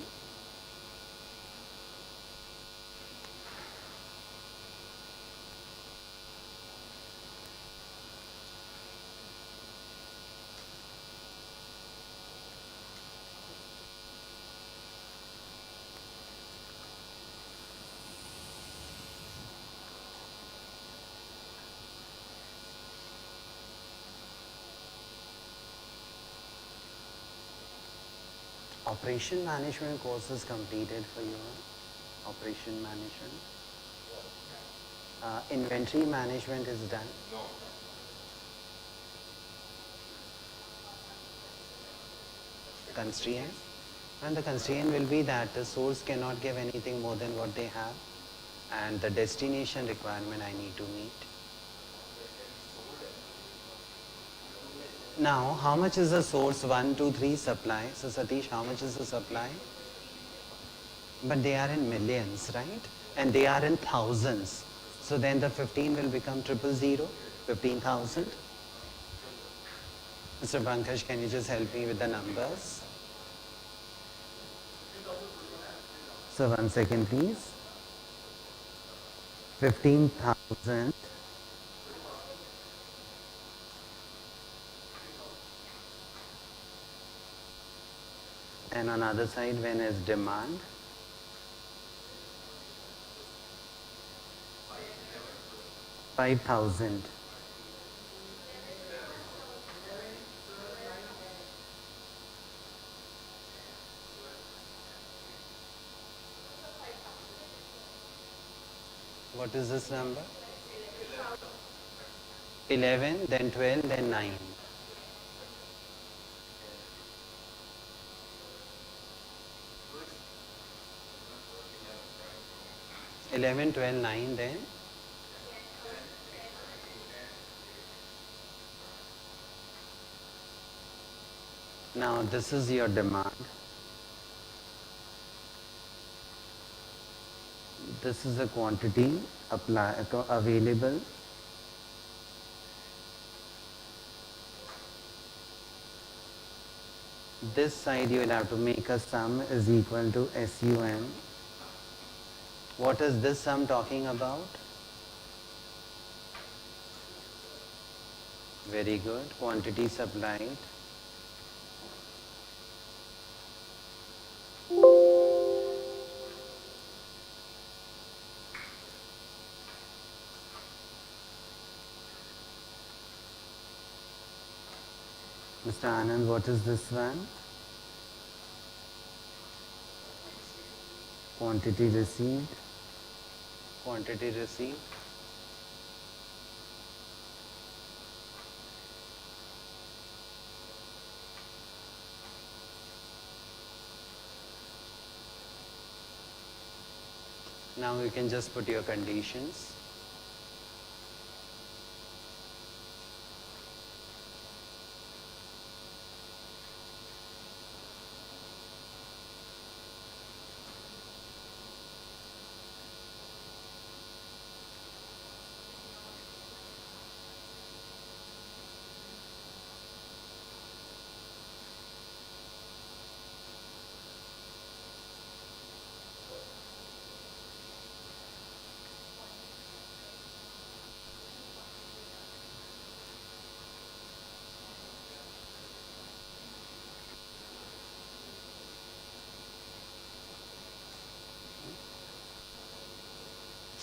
Operation management course is completed for you. Operation management. Inventory management is done. No. Constraint. And the constraint will be that the source cannot give anything more than what they have, and the destination requirement I need to meet. Now, how much is the source 1, 2, 3 supply? So Satish, how much is the supply? But they are in millions, right? And they are in thousands. So then the 15 will become 000, 15,000. Mr. Pankaj, can you just help me with the numbers? So 1 second please. 15,000 And on other side, when is demand? $5,000. What is this number? 11, then 12, then 9. 11, 12, 9, then now this is your demand. This is the quantity available. This side you will have to make a sum is equal to SUM. What is this sum talking about? Very good. Quantity supplied. Mr. Anand, what is this one? Quantity received. Quantity received. Now you can just put your conditions.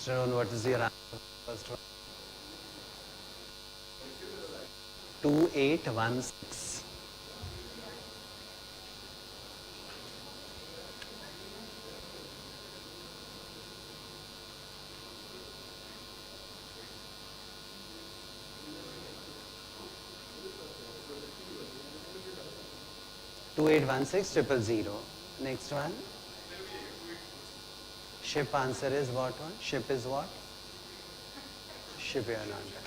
Sharon, what is your answer? First one. 2816. Two eight one six triple zero. Next one. Ship answer is what one? Ship is what? Ship you are not done.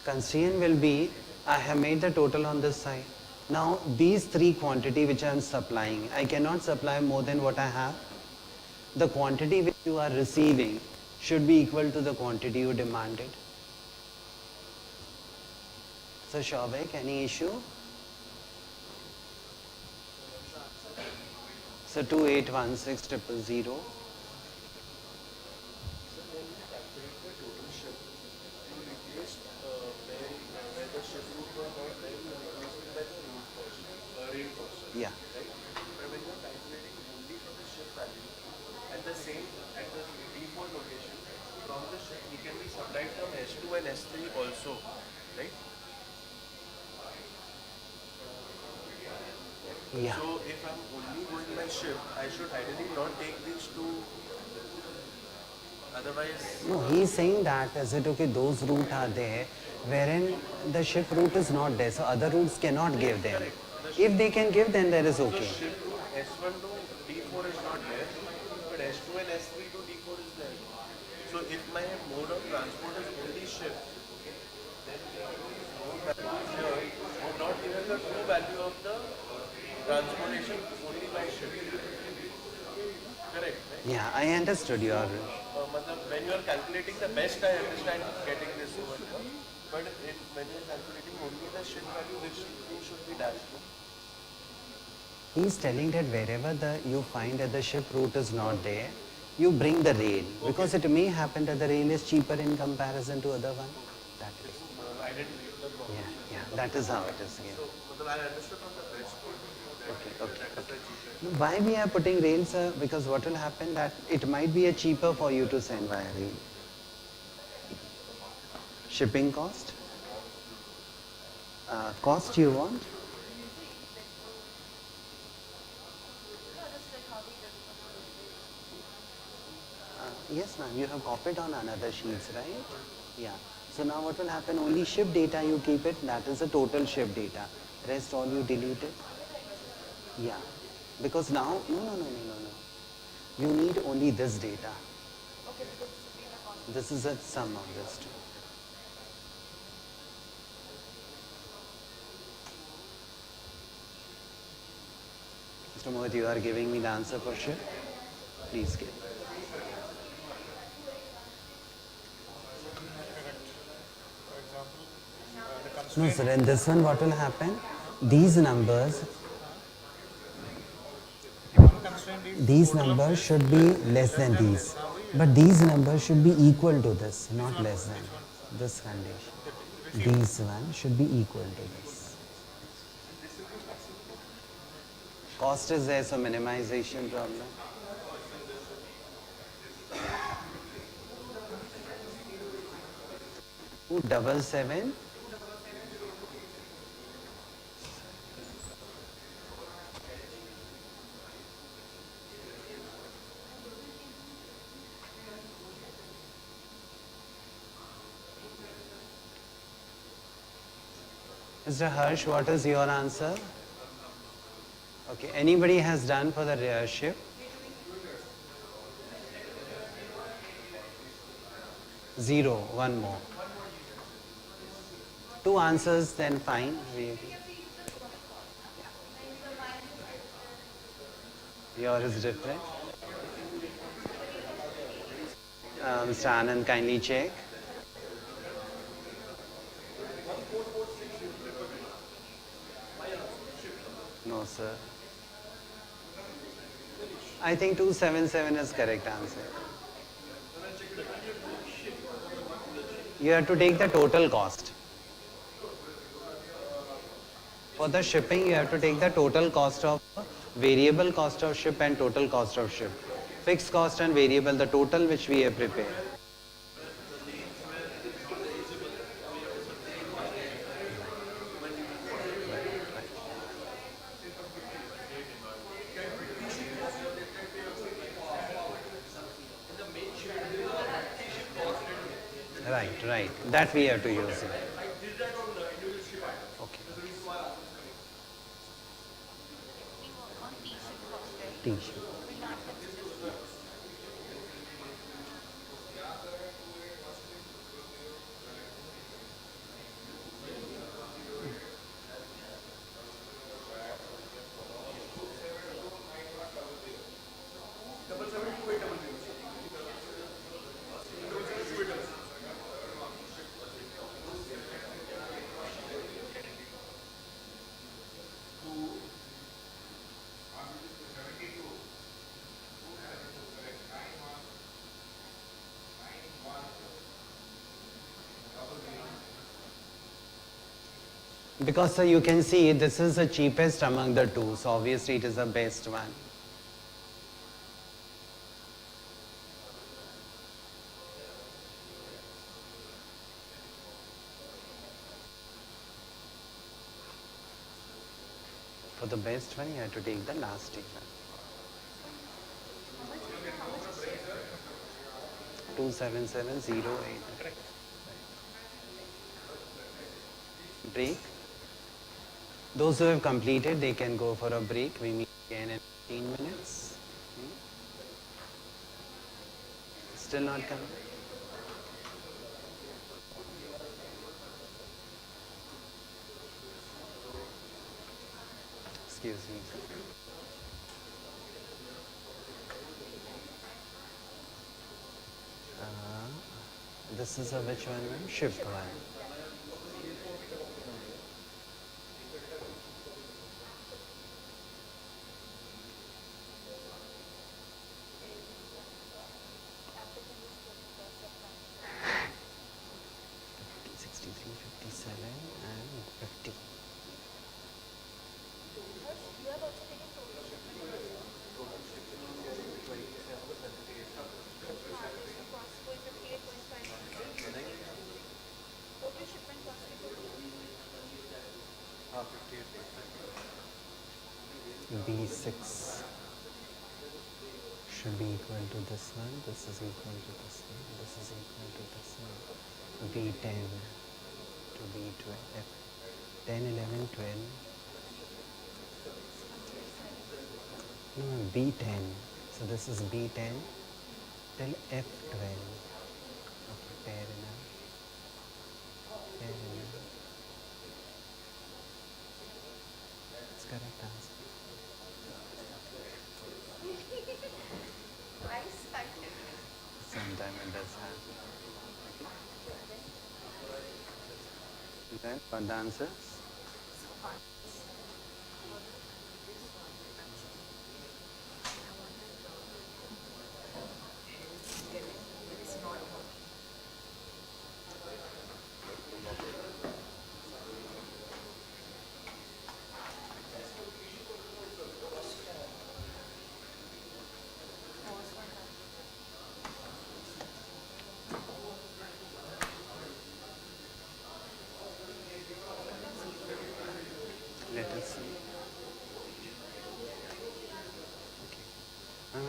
Constraint will be, I have made the total on this side. Now these three quantity which I am supplying, I cannot supply more than what I have. The quantity which you are receiving should be equal to the quantity you demanded. So Shaubek, any issue? So 2816 000. Yeah. But when you're calculating only from the ship value, at the default location, from the ship, it can be supplied from S2 and S3 also, right? Yeah. So if I'm only going by ship, I should ideally not take these two. Otherwise, No, he is saying that, is it okay, those routes are there wherein the ship route is not there, so other routes cannot give them. If they can give, then there is so okay. ship route S1 to D4 is not there, but S2 and S3 to D4 is there. So if my mode of transport is only ship, then here would not give us the true value of the transportation only by ship. Correct, right? Yeah, I understood your. Matlab, when you are calculating the best, I understand getting this over here. But when you're calculating only the ship value, which thing should be dashed? No? He's telling that wherever you find that the ship route is not there, you bring the rail because it may happen that the rail is cheaper in comparison to other one. That way. I didn't read the problem. Yeah, that is how it is. Yeah. So, I understood from the best point of view. Okay. Why we are putting rails? Because what will happen that it might be a cheaper for you to send via rail. Shipping cost. Cost you want? Yes, ma'am. You have copied on another sheets, right? Yeah. So now what will happen? Only ship data you keep it. That is the total ship data. Rest all you delete it. Yeah. Because now, no. You need only this data. This is a sum of this two. Mr. Mohit, you are giving me the answer for ship. Please give. No, sir. In this one, what will happen? These numbers should be less than these. But these numbers should be equal to this, not less than this condition. These one should be equal to this. Cost is there, so minimization problem. 277. Mr. Harsh, what is your answer? Okay, anybody has done for the rear ship? Zero, one more. Two answers, then fine. Yours is different. Mr. Anand, kindly check. No, sir. I think 277 is correct answer. You have to take the total cost. For the shipping, you have to take the total cost of variable cost of ship and total cost of ship. Fixed cost and variable, the total which we have prepared. Right. That we have to use. Okay. T-shirt. Because sir, you can see this is the cheapest among the two, so obviously it is the best one. For the best one, you have to take the last one. 27708. Break. Those who have completed, they can go for a break. We meet again in 15 minutes. Still not coming? Excuse me. This is a which one? Shift one. B6 should be equal to this one, this is equal to this one, this is equal to this one. B10 to B12, 10, 11, 12. No, B10. So this is B10 till F12. Okay, pair enough. Pair enough. It's correct answer. Sometimes it does happen. Okay, what the answers? Let us see.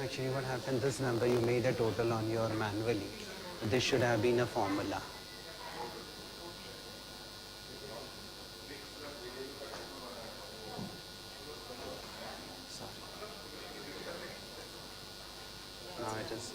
Actually what happened, this number you made a total on your manually. This should have been a formula. Sorry. Now it is